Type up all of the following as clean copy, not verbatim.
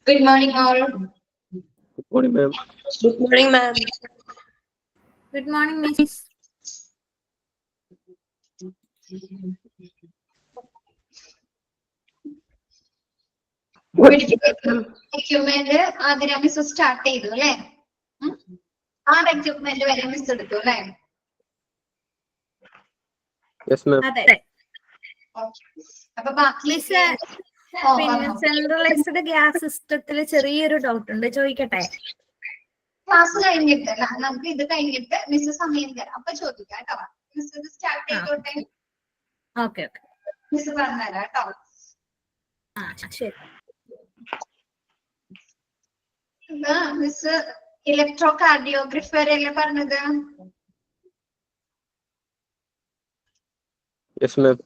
Good morning, all. Good morning, ma'am. Good morning, ma'am. Good morning, Miss. Equipment ആദ്യം miss start ചെയ്തു അല്ലെ? ആ equipment വരെ miss എടുത്തു അല്ലെ? Yes, ma'am. അതെ. അപ്പൊ ബാക്കി പിന്നെ സെൻട്രലൈസ്ഡ് ഗ്യാസ് സിസ്റ്റത്തിൽ ചെറിയൊരു ഡൗട്ട് ഉണ്ട്, ചോദിക്കട്ടെ? ക്ലാസ് കഴിഞ്ഞിട്ടല്ല, നമുക്ക് ഇത് കഴിഞ്ഞിട്ട് മിസ് സമയം തരാം, അപ്പൊ ചോദിക്കാം കേട്ടോ. മിസ് ഇത് സ്റ്റാർട്ട് ചെയ്തോട്ടെ. ഓക്കെ ഓക്കെ, മിസ് പറഞ്ഞുതരാം കേട്ടോ. ശരി. മിസ് ഇലക്ട്രോ കാർഡിയോഗ്രഫി വരെയല്ലേ പറഞ്ഞത്? Yes, ma'am.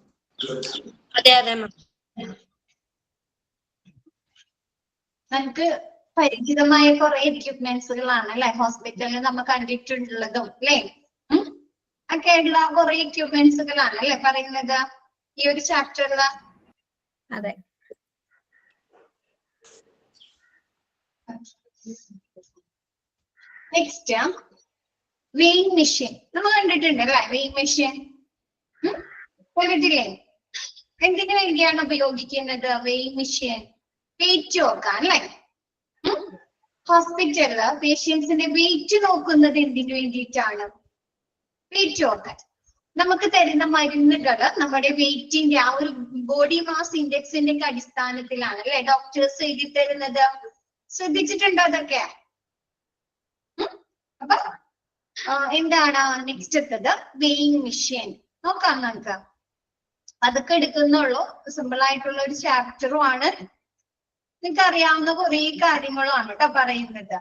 അതെ അതെ മാം. നമുക്ക് പരിചിതമായ കുറെ എക്യുപ്മെന്റ്സുകളാണ് അല്ലെ ഹോസ്പിറ്റലിൽ നമ്മൾ കണ്ടിട്ടുള്ളതും അല്ലെ? ഒക്കെയുള്ള കുറെ എക്യുപ്മെന്റ്സുകളാണ് അല്ലെ പറയുന്നത് ഈ ഒരു ചാപ്റ്ററില്? അതെ. നെക്സ്റ്റ് വെയിങ് മെഷീൻ നമ്മൾ കണ്ടിട്ടുണ്ട് അല്ലെ? വെയിങ് മെഷീൻ കണ്ടിട്ടില്ലേ? എന്തിനു വേണ്ടിയാണ് ഉപയോഗിക്കുന്നത് വെയിങ് മെഷീൻ? വെയിറ്റ് നോക്കാൻ അല്ലെ? ഹോസ്പിറ്റലില് പേഷ്യൻസിന്റെ വെയിറ്റ് നോക്കുന്നത് എന്തിനു വേണ്ടിയിട്ടാണ്? വെയിറ്റ് നോക്കാൻ. നമുക്ക് തരുന്ന മരുന്നുകള് നമ്മുടെ വെയിറ്റിന്റെ ആ ഒരു ബോഡി മാസ് ഇൻഡെക്സിന്റെ ഒക്കെ അടിസ്ഥാനത്തിലാണ് അല്ലെ ഡോക്ടേഴ്സ് എഴുതി തരുന്നത്. ശ്രദ്ധിച്ചിട്ടുണ്ടോ അതൊക്കെ? അപ്പൊ എന്താണ് നെക്സ്റ്റ് എത്തത്? Weighing machine. നോക്കാം നമുക്ക്. അതൊക്കെ എടുക്കുന്നുള്ളൂ, സിമ്പിൾ ആയിട്ടുള്ള ഒരു ചാപ്റ്ററും ആണ്. നിങ്ങൾക്ക് അറിയാവുന്ന കുറെ കാര്യങ്ങളും ആണ് കേട്ടോ പറയുന്നത്.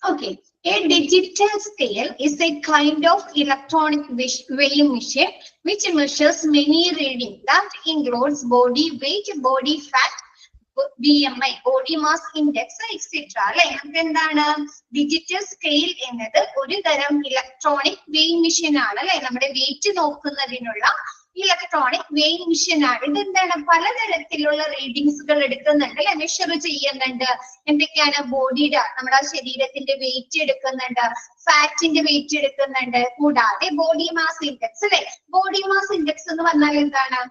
Okay, a digital scale is a kind of electronic weighing machine which measures many readings that includes body weight, body fat, BMI, body mass index, etc. അല്ലെ? എന്താണ് ഡിജിറ്റൽ സ്കെയിൽ എന്നത്? ഒരു തരം ഇലക്ട്രോണിക് വെയിങ് മെഷീൻ ആണ് അല്ലെ? നമ്മുടെ wait നോക്കുന്നതിനുള്ള electronic weighing machine ആണ്. ഇതെന്താണ്, പലതരത്തിലുള്ള റീഡിങ്സുകൾ എടുക്കുന്നുണ്ട് അല്ലെ, മെഷർ ചെയ്യുന്നുണ്ട്. എന്തൊക്കെയാണ്, ബോഡിയുടെ നമ്മുടെ ശരീരത്തിന്റെ വെയിറ്റ് എടുക്കുന്നുണ്ട്, ഫാറ്റിന്റെ വെയിറ്റ് എടുക്കുന്നുണ്ട്, കൂടാതെ ബോഡി മാസ് ഇൻഡെക്സ് അല്ലെ. ബോഡി മാസ് ഇൻഡെക്സ് എന്ന് പറഞ്ഞാൽ എന്താണ്,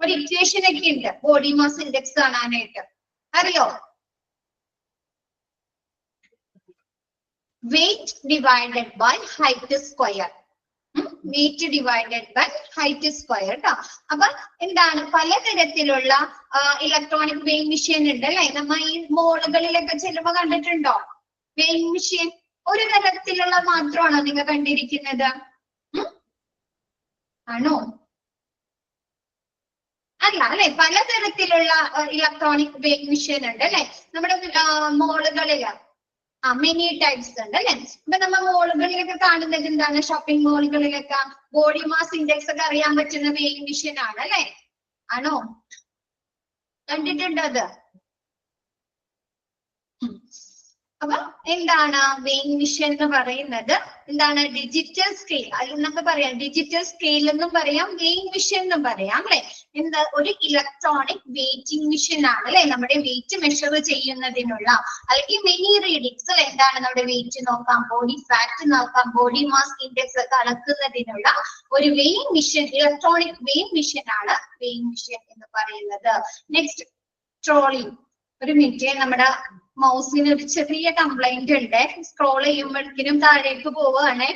ഒരു ഇക്വേഷൻ ഒക്കെ ഉണ്ട് ബോഡി മാസ് ഇൻഡെക്സ് കാണാനായിട്ട്, അറിയോ? weight divided by height square. weight divided by height square ട്ടോ. അപ്പൊ എന്താണ്, പലതരത്തിലുള്ള ഇലക്ട്രോണിക് വെയിങ് മെഷീൻ ഉണ്ട് അല്ലെ. നമ്മ ഈ മോളുകളിലൊക്കെ ചെല്ലുമ്പോ കണ്ടിട്ടുണ്ടോ വെയിങ് മെഷീൻ? ഒരു തരത്തിലുള്ള മാത്രമാണോ നിങ്ങൾ കണ്ടിരിക്കുന്നത്? ആണോ? അല്ല അല്ലെ, പലതരത്തിലുള്ള ഇലക്ട്രോണിക് വെയിങ് മെഷീൻ ഉണ്ട് അല്ലെ നമ്മുടെ മോളുകളില്. മെനി ടൈപ്സ് ഉണ്ട് അല്ലെ. ഇപ്പൊ നമ്മൾ മോളുകളിലൊക്കെ കാണുന്നത് എന്താണ്, ഷോപ്പിംഗ് മോളുകളിലൊക്കെ ബോഡി മാസ് ഇൻഡെക്സ് ഒക്കെ അറിയാൻ പറ്റുന്ന വെയിങ് മെഷീൻ ആണ് അല്ലെ. ആണോ? കണ്ടിട്ടുണ്ടോ അത്? അപ്പൊ എന്താണ് വെയിങ് മെഷീൻ എന്ന് പറയുന്നത്? എന്താണ്, ഡിജിറ്റൽ സ്കെയിൽ, അതിൽ നമുക്ക് പറയാം ഡിജിറ്റൽ സ്കെയിൽ എന്നും പറയാം, വെയിങ് മെഷീൻ എന്നും പറയാം അല്ലെ. എന്താ, ഒരു ഇലക്ട്രോണിക് വെയിറ്റിംഗ് മെഷീൻ ആണ് അല്ലെ, നമ്മുടെ വെയിറ്റ് മെഷർ ചെയ്യുന്നതിനുള്ള, അല്ലെങ്കിൽ മെനി റീഡിങ്സ് അല്ലെ. എന്താണ്, നമ്മുടെ വെയിറ്റ് നോക്കാം, ബോഡി ഫാറ്റ് നോക്കാം, ബോഡി മാസ് ഇൻഡെക്സ് ഒക്കെ അളക്കുന്നതിനുള്ള ഒരു weighing machine, electronic weighing machine ആണ് വെയിങ് മെഷീൻ എന്ന് പറയുന്നത്. Next, trolley. ഒരു മിനിറ്റ്, നമ്മുടെ മൗസിന് ഒരു ചെറിയ കംപ്ലൈന്റ് ഉണ്ട്, സ്ക്രോൾ ചെയ്യുമ്പോഴേക്കും താഴേക്ക് പോവുകയാണ്.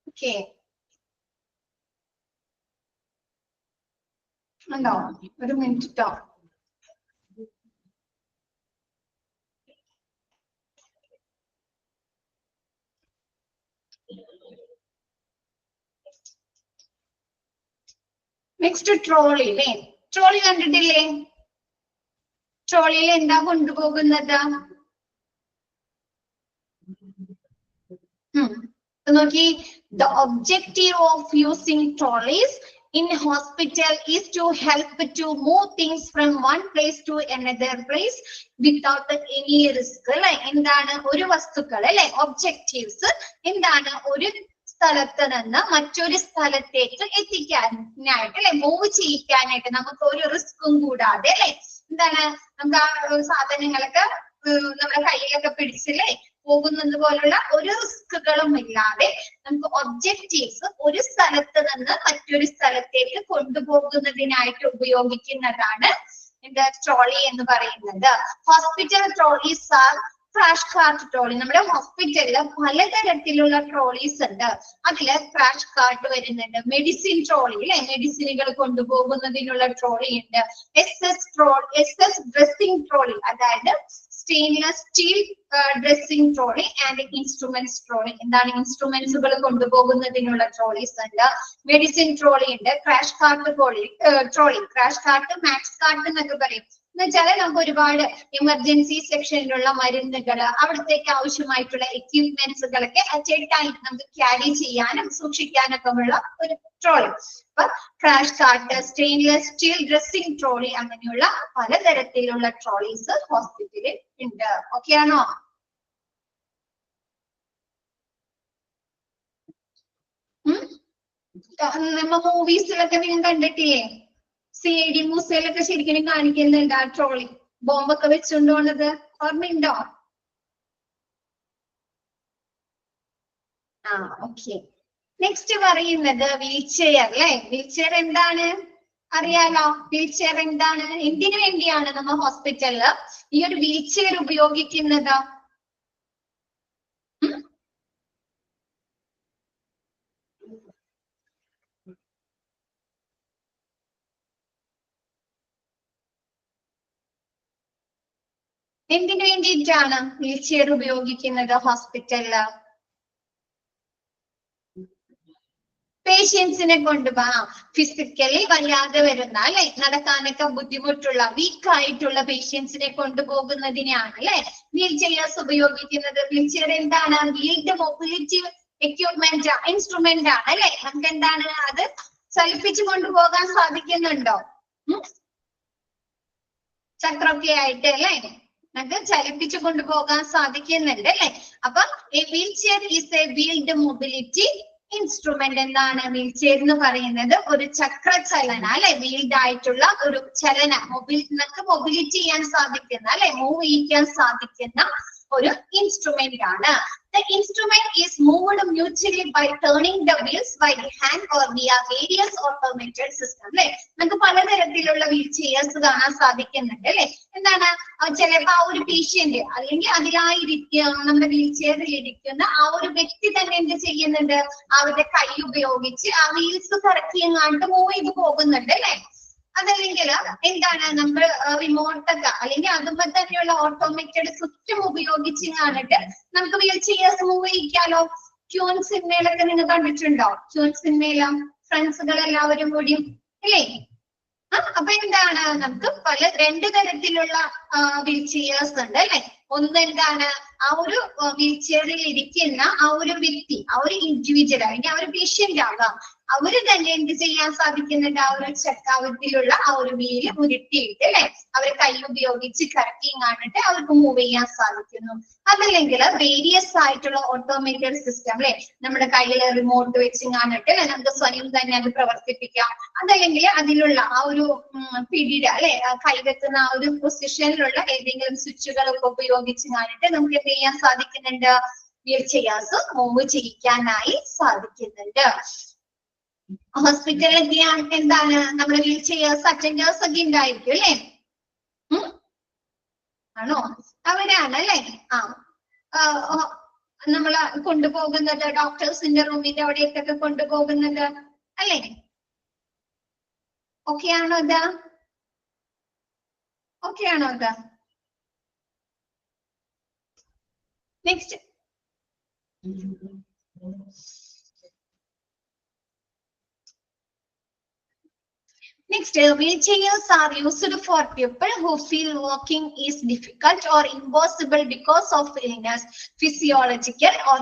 ഓക്കെ, ഉണ്ടോ? ഒരു മിനിറ്റ് ട്ടോ. നെക്സ്റ്റ്, ട്രോളി അല്ലേ. ട്രോളി കണ്ടിട്ടില്ലേ? ട്രോളിയിൽ എന്താ കൊണ്ടുപോകുന്നത്? നോക്കി, the objective of using trolleys in hospital is to help to move things from one place to another place without any risk അല്ലെ. എന്താണ്, ഒരു വസ്തുക്കൾ അല്ലെ, ഒബ്ജക്റ്റീവ്സ് എന്താണ്, ഒരു സ്ഥലത്ത് നിന്ന് മറ്റൊരു സ്ഥലത്തേക്ക് എത്തിക്കാനായിട്ട് അല്ലെ, മൂവ് ചെയ്യിക്കാനായിട്ട്, നമുക്ക് ഒരു റിസ്കും കൂടാതെ അല്ലെ. എന്താണ്, നമുക്ക് ആ സാധനങ്ങളൊക്കെ നമ്മുടെ കയ്യിലൊക്കെ പിടിച്ചില്ലേ പോകുന്നത് പോലുള്ള ഒരു റിസ്കുകളും ഇല്ലാതെ നമുക്ക് ഒബ്ജക്റ്റീവ്സ് ഒരു സ്ഥലത്ത് നിന്ന് മറ്റൊരു സ്ഥലത്തേക്ക് കൊണ്ടുപോകുന്നതിനായിട്ട് ഉപയോഗിക്കുന്നതാണ് എന്താ, ട്രോളി എന്ന് പറയുന്നത്. Hospital trolleys are crash cart trolley. നമ്മുടെ ഹോസ്പിറ്റലില് പലതരത്തിലുള്ള ട്രോളീസ് ഉണ്ട്. അതില് ക്രാഷ് കാർട്ട് വരുന്നുണ്ട്, മെഡിസിൻ ട്രോളി അല്ലെ, മെഡിസിനുകൾ കൊണ്ടുപോകുന്നതിനുള്ള ട്രോളി ഉണ്ട്, SS ഡ്രസ്സിംഗ് ട്രോളി, അതായത് stainless steel dressing trolley and instruments trolley. എന്താണ്, ഇൻസ്ട്രുമെന്റ്സുകൾ കൊണ്ടുപോകുന്നതിനുള്ള ട്രോളീസ് ഉണ്ട്. മെഡിസിൻ ട്രോളി ഉണ്ട്, crash cart trolley, crash cart, max cart എന്നൊക്കെ പറയും. എന്ന് വെച്ചാൽ നമുക്ക് ഒരുപാട് എമർജൻസി സെക്ഷനിലുള്ള മരുന്നുകൾ, അവിടത്തേക്ക് ആവശ്യമായിട്ടുള്ള എക്യുപ്മെന്റ്സുകളൊക്കെ അറ്റ് എ ടൈം നമുക്ക് ക്യാരി ചെയ്യാനും സൂക്ഷിക്കാനൊക്കെ ഉള്ള ഒരു ട്രോളി. അപ്പൊ crash cart, stainless steel dressing trolley, അങ്ങനെയുള്ള പലതരത്തിലുള്ള ട്രോളീസ് ഹോസ്പിറ്റലിൽ ഉണ്ട്. ഓക്കെ ആണോ? നമ്മ മൂവീസിലൊക്കെ നിങ്ങൾ കണ്ടിട്ടില്ലേ, CID മൂസയിലൊക്കെ ശരിക്കും കാണിക്കുന്നുണ്ട് ആ ട്രോളി, ബോംബൊക്കെ വെച്ചുകൊണ്ട് പോണത്, ഓർമ്മയുണ്ടോ? ഓക്കെ. നെക്സ്റ്റ് പറയുന്നത് വീൽ ചെയർ അല്ലെ. വീൽ ചെയർ എന്താണ് അറിയാലോ? വീൽ ചെയർ എന്താണ്, എന്തിനു വേണ്ടിയാണ് നമ്മ ഹോസ്പിറ്റലില് ഈ ഒരു വീൽ ചെയർ ഉപയോഗിക്കുന്നത്? എന്തിനു വേണ്ടിയിട്ടാണ് വീൽ ചെയർ ഉപയോഗിക്കുന്നത് ഹോസ്പിറ്റലില്? പേഷ്യൻസിനെ കൊണ്ടുപോകാം, ഫിസിക്കലി വല്ലാതെ വരുന്ന അല്ലെ, നടക്കാനൊക്കെ ബുദ്ധിമുട്ടുള്ള വീക്കായിട്ടുള്ള പേഷ്യൻസിനെ കൊണ്ടുപോകുന്നതിനെയാണ് അല്ലെ വീൽ ചെയർസ് ഉപയോഗിക്കുന്നത്. വീൽ ചെയർ എന്താണ്, വീൽഡ് മൊബിലിറ്റി എക്യുപ്മെന്റ് ഇൻസ്ട്രുമെന്റ് ആണ് അല്ലെ. നമുക്ക് എന്താണ്, അത് ചലിപ്പിച്ചു കൊണ്ടുപോകാൻ സാധിക്കുന്നുണ്ടോ? ചക്രമൊക്കെ ആയിട്ട് അല്ലെ നമുക്ക് ചലിപ്പിച്ചു കൊണ്ടുപോകാൻ സാധിക്കുന്നുണ്ട് അല്ലെ. അപ്പൊ wheel chair is A wheeled mobility instrument എന്താണ്? വീൽ ചെയർ എന്ന് പറയുന്നത് ഒരു ചക്രചലന അല്ലെ, വീൽഡ് ആയിട്ടുള്ള ഒരു ചലന, നമുക്ക് മൊബിലിറ്റി ചെയ്യാൻ സാധിക്കുന്ന അല്ലെ, മൂവ് ചെയ്യിക്കാൻ സാധിക്കുന്ന ഒരു ഇൻസ്ട്രുമെന്റ് ആണ്. The instrument is moved mutually by turning the wheels by the hand or via various automated system. അല്ലെ, നമുക്ക് പലതരത്തിലുള്ള വീൽ ചെയേഴ്സ് കാണാൻ സാധിക്കുന്നുണ്ട് അല്ലെ. എന്താണ്? ചിലപ്പോ ആ ഒരു പേഷ്യന്റ് അല്ലെങ്കിൽ നമ്മുടെ വീൽ ചെയറിൽ ഇരിക്കുന്ന ആ ഒരു വ്യക്തി തന്നെ എന്ത് ചെയ്യുന്നുണ്ട്? അവരുടെ കൈ ഉപയോഗിച്ച് ആ വീൽസ് കറക്കിയങ്ങാണ്ട് മൂവ് ചെയ്ത് പോകുന്നുണ്ട് അല്ലെ. അതല്ലെങ്കിൽ എന്താണ്, നമ്മൾ റിമോട്ടൊക്കെ അല്ലെങ്കിൽ അതുപോലെ തന്നെയുള്ള ഓട്ടോമേറ്റഡ് സിസ്റ്റം ഉപയോഗിച്ച് കാണിട്ട് നമുക്ക് വീൽ ചെയേഴ്സ് മൂവ് ചെയ്യിക്കാലോ. ക്യൂൻ സിനിമയിലൊക്കെ നിങ്ങൾ കണ്ടിട്ടുണ്ടോ? ക്യൂൻ സിനിമയില ഫ്രണ്ട്സുകൾ എല്ലാവരും കൂടി അല്ലേ? അപ്പൊ എന്താണ്, നമുക്ക് രണ്ട് തരത്തിലുള്ള വീൽ ചെയേഴ്സ് ഉണ്ട് അല്ലെ. ഒന്ന് എന്താണ്, ആ ഒരു വീൽ ചെയറിൽ ഇരിക്കുന്ന ആ ഒരു വ്യക്തി, ആ ഒരു ഇൻഡിവിജ്വൽ അല്ലെങ്കിൽ ആ ഒരു പേഷ്യന്റ് ആകാം, അവര് തന്നെ എന്ത് ചെയ്യാൻ സാധിക്കുന്നുണ്ട്? ആ ഒരു ചക്രാവത്തിലുള്ള ആ ഒരു വീല് ഉരുട്ടിയിട്ട് അല്ലെ, അവരെ കൈ ഉപയോഗിച്ച് കറക്കി കാണിട്ട് അവർക്ക് മൂവ് ചെയ്യാൻ സാധിക്കുന്നു. അതല്ലെങ്കിൽ വേരിയസ് ആയിട്ടുള്ള ഓട്ടോമേറ്റഡ് സിസ്റ്റം അല്ലെ, നമ്മുടെ കയ്യിൽ റിമോട്ട് വെച്ച് കാണിട്ട് അല്ലെ നമുക്ക് സ്വയം തന്നെ അത് പ്രവർത്തിപ്പിക്കാം. അതല്ലെങ്കിൽ അതിലുള്ള ആ ഒരു പിടിയുടെ അല്ലെ, കൈവെക്കുന്ന ആ ഒരു പൊസിഷനിലുള്ള ഏതെങ്കിലും സ്വിച്ചുകളൊക്കെ ഉപയോഗിച്ച് കാണിട്ട് നമുക്ക് എന്ത് ചെയ്യാൻ സാധിക്കുന്നുണ്ട്? വീൽ ചെയേഴ്സ് മൂവ് ചെയ്യിക്കാനായി സാധിക്കുന്നുണ്ട്. ഹോസ്പിറ്റലിലൊക്കെ എന്താണ്, നമ്മുടെ വീൽ ചെയേഴ്സ് അറ്റൻഡേഴ്സ് ഒക്കെ ഉണ്ടായിരിക്കും അല്ലെ. ആണോ? അവരാണ് അല്ലെ നമ്മളെ കൊണ്ടുപോകുന്നത്, ഡോക്ടേഴ്സിന്റെ റൂമിന്റെ അവിടേക്കൊക്കെ കൊണ്ടുപോകുന്നത് അല്ലെ. ഓക്കെ ആണോ ഇത്? ഓക്കെ ആണോ ഇത്? Next, next, wheelchairs are used for people who feel walking is difficult or impossible because of illness, physiological or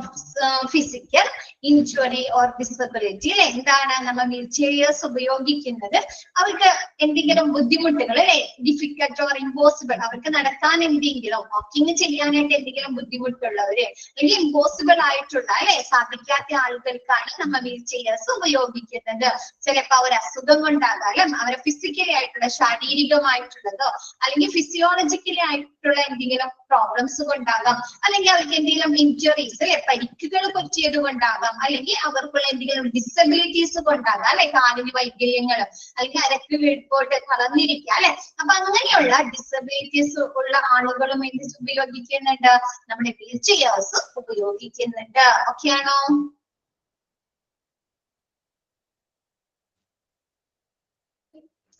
physical injury or disability. എന്താണ് നമ്മൾ വീൽ ചെയേഴ്സ് ഉപയോഗിക്കുന്നത്? അവർക്ക് എന്തെങ്കിലും ബുദ്ധിമുട്ടുകൾ അല്ലെ, ഡിഫിക്കൽട്ട് ഓർ ഇമ്പോസിബിൾ, അവർക്ക് നടക്കാൻ എന്തെങ്കിലും വാക്കിംഗ് ചെയ്യാനായിട്ട് എന്തെങ്കിലും ബുദ്ധിമുട്ടുള്ളവര് അല്ലെങ്കിൽ ഇമ്പോസിബിൾ ആയിട്ടുള്ള അല്ലെ, സാധിക്കാത്ത ആളുകൾക്കാണ് നമ്മൾ വീൽ ചെയേഴ്സ് ഉപയോഗിക്കുന്നത്. ചിലപ്പോൾ അവർ അസുഖം കൊണ്ടാകാം, അവരെ ഫിസിക്കലി ആയിട്ടുള്ള ശാരീരികമായിട്ടുള്ളതോ അല്ലെങ്കിൽ ഫിസിയോളജിക്കലി ആയിട്ടുള്ള എന്തെങ്കിലും പ്രോബ്ലംസ് കൊണ്ടാകാം, അല്ലെങ്കിൽ അവർക്ക് എന്തെങ്കിലും ഇഞ്ചുറീസ് അല്ലെ, പരിക്കുകൾ പറ്റിയത് കൊണ്ടാകാം, അല്ലെങ്കിൽ അവർക്കുള്ള എന്തെങ്കിലും ഡിസബിലിറ്റീസ് കൊണ്ടാകാം അല്ലെ, കാലിന് വൈകല്യങ്ങൾ അല്ലെങ്കിൽ അരക്ക് വീഴ്പോട്ട് തളർന്നിരിക്കുക അല്ലെ. അപ്പൊ അങ്ങനെയുള്ള ഡിസബിലിറ്റീസ് ഉള്ള ആളുകളും എന്ത് ഉപയോഗിക്കുന്നുണ്ട്? നമ്മുടെ വീൽ ചെയേഴ്സ് ഉപയോഗിക്കുന്നുണ്ട്. ഓക്കെ ആണോ?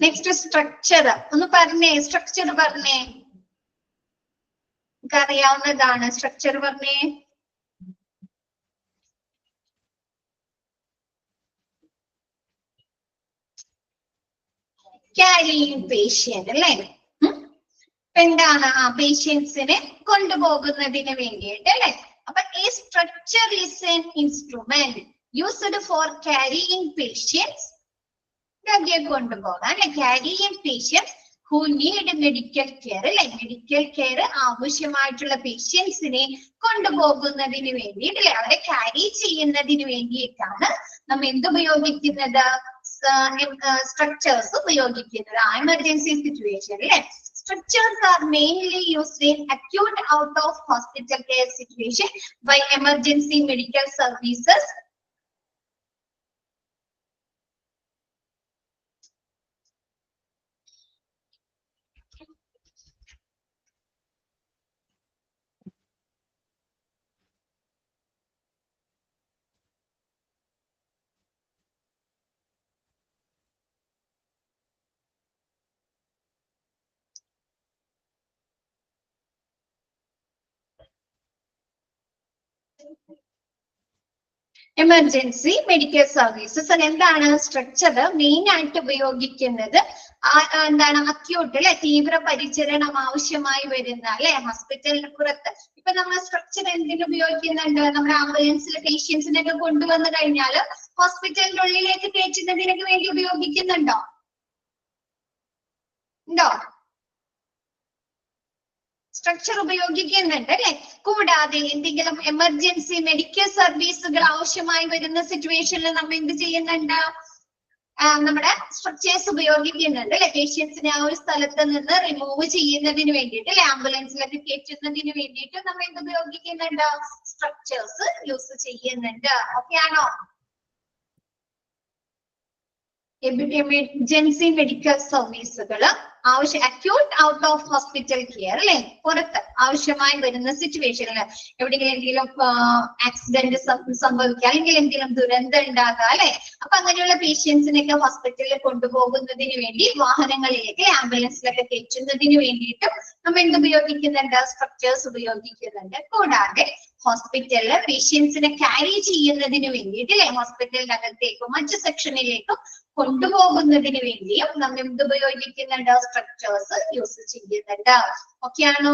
നെക്സ്റ്റ്, സ്ട്രക്ചർ ഒന്ന് പറഞ്ഞേ. സ്ട്രക്ചർ പറഞ്ഞേ, അറിയാവുന്നതാണ്. സ്ട്രക്ചർ പറഞ്ഞേ. ക്യാരിയിങ് പേഷ്യന്റ് അല്ലേ. എന്താണ്? ആ പേഷ്യൻസിനെ കൊണ്ടുപോകുന്നതിന് വേണ്ടിയിട്ട് അല്ലെ. അപ്പൊ ഈ structure is an instrument used for carrying patients, കൊണ്ടുപോകാൻ അല്ലെ, carrying patients who need medical care അല്ലെ, മെഡിക്കൽ കെയർ ആവശ്യമായിട്ടുള്ള പേഷ്യൻസിനെ കൊണ്ടുപോകുന്നതിന് വേണ്ടിയിട്ട് അല്ലെ, അവരെ ക്യാരി ചെയ്യുന്നതിന് വേണ്ടിയിട്ടാണ് നമ്മൾ എന്തുപയോഗിക്കുന്നത്? സ്ട്രക്ചേഴ്സ് ഉപയോഗിക്കുന്നത്. എമർജൻസി സിറ്റുവേഷൻ അല്ലെ. Structures are mainly used in acute out of hospital care situation by emergency medical services. Emergency medical services എന്താണ്? സ്ട്രക്ചർ മെയിൻ ആയിട്ട് ഉപയോഗിക്കുന്നത് എന്താണ്? അക്യൂട്ട് അല്ലെ, തീവ്ര പരിചരണം ആവശ്യമായി വരുന്ന അല്ലെ, ഹോസ്പിറ്റലിന് പുറത്ത്. ഇപ്പൊ നമ്മൾ സ്ട്രക്ചർ എന്തിനു ഉപയോഗിക്കുന്നുണ്ട്? നമ്മുടെ ആംബുലൻസിൽ പേഷ്യൻസിനൊക്കെ കൊണ്ടുവന്നു കഴിഞ്ഞാൽ ഹോസ്പിറ്റലിന്റെ ഉള്ളിലേക്ക് കയറ്റുന്നതിനൊക്കെ വേണ്ടി ഉപയോഗിക്കുന്നുണ്ടോ? ഉണ്ടോ? സ്ട്രക്ചർ ഉപയോഗിക്കുന്നുണ്ട് അല്ലെ. കൂടാതെ എന്തെങ്കിലും എമർജൻസി മെഡിക്കൽ സർവീസുകൾ ആവശ്യമായി വരുന്ന സിറ്റുവേഷനിൽ നമ്മൾ എന്ത് ചെയ്യുന്നുണ്ട്, നമ്മുടെ സ്ട്രക്ചേഴ്സ് ഉപയോഗിക്കുന്നുണ്ട് അല്ലെ. പേഷ്യൻസിനെ ആ ഒരു സ്ഥലത്ത് നിന്ന് റിമൂവ് ചെയ്യുന്നതിന് വേണ്ടിയിട്ട് അല്ലെ, ആംബുലൻസിലൊക്കെ കയറ്റുന്നതിന് വേണ്ടിയിട്ട് നമ്മൾ എന്ത് ഉപയോഗിക്കുന്നുണ്ട്, സ്ട്രക്ചേഴ്സ് യൂസ് ചെയ്യുന്നുണ്ട്. ഓക്കെ ആണോ? എമർജൻസി മെഡിക്കൽ സർവീസുകൾ acute out of hospital care അല്ലെ, പുറത്ത് ആവശ്യമായി വരുന്ന സിറ്റുവേഷനിൽ എവിടെയെങ്കിലും ആക്സിഡന്റ് സംഭവിക്കുക അല്ലെങ്കിൽ എന്തെങ്കിലും ദുരന്തം ഉണ്ടാകുക അല്ലെ, അപ്പൊ അങ്ങനെയുള്ള പേഷ്യൻസിനൊക്കെ ഹോസ്പിറ്റലിൽ കൊണ്ടുപോകുന്നതിന് വേണ്ടി വാഹനങ്ങളിലേക്ക് ആംബുലൻസിലൊക്കെ കയറ്റുന്നതിന് വേണ്ടിയിട്ടും നമ്മൾ എന്ത് ഉപയോഗിക്കുന്നുണ്ട്, സ്ട്രക്ചേഴ്സ് ഉപയോഗിക്കുന്നുണ്ട്. കൂടാതെ ഹോസ്പിറ്റലില് പേഷ്യൻസിനെ ക്യാരി ചെയ്യുന്നതിന് വേണ്ടിയിട്ട് അല്ലെ, ഹോസ്പിറ്റലിനകത്തേക്കും മറ്റു സെക്ഷനിലേക്കും കൊണ്ടുപോകുന്നതിന് വേണ്ടിയും നമ്മൾ എന്ത് ഉപയോഗിക്കുന്നുണ്ട്, സ്ട്രക്ചേഴ്സ് യൂസ് ചെയ്യുന്നുണ്ട്. ഓക്കെ ആണോ?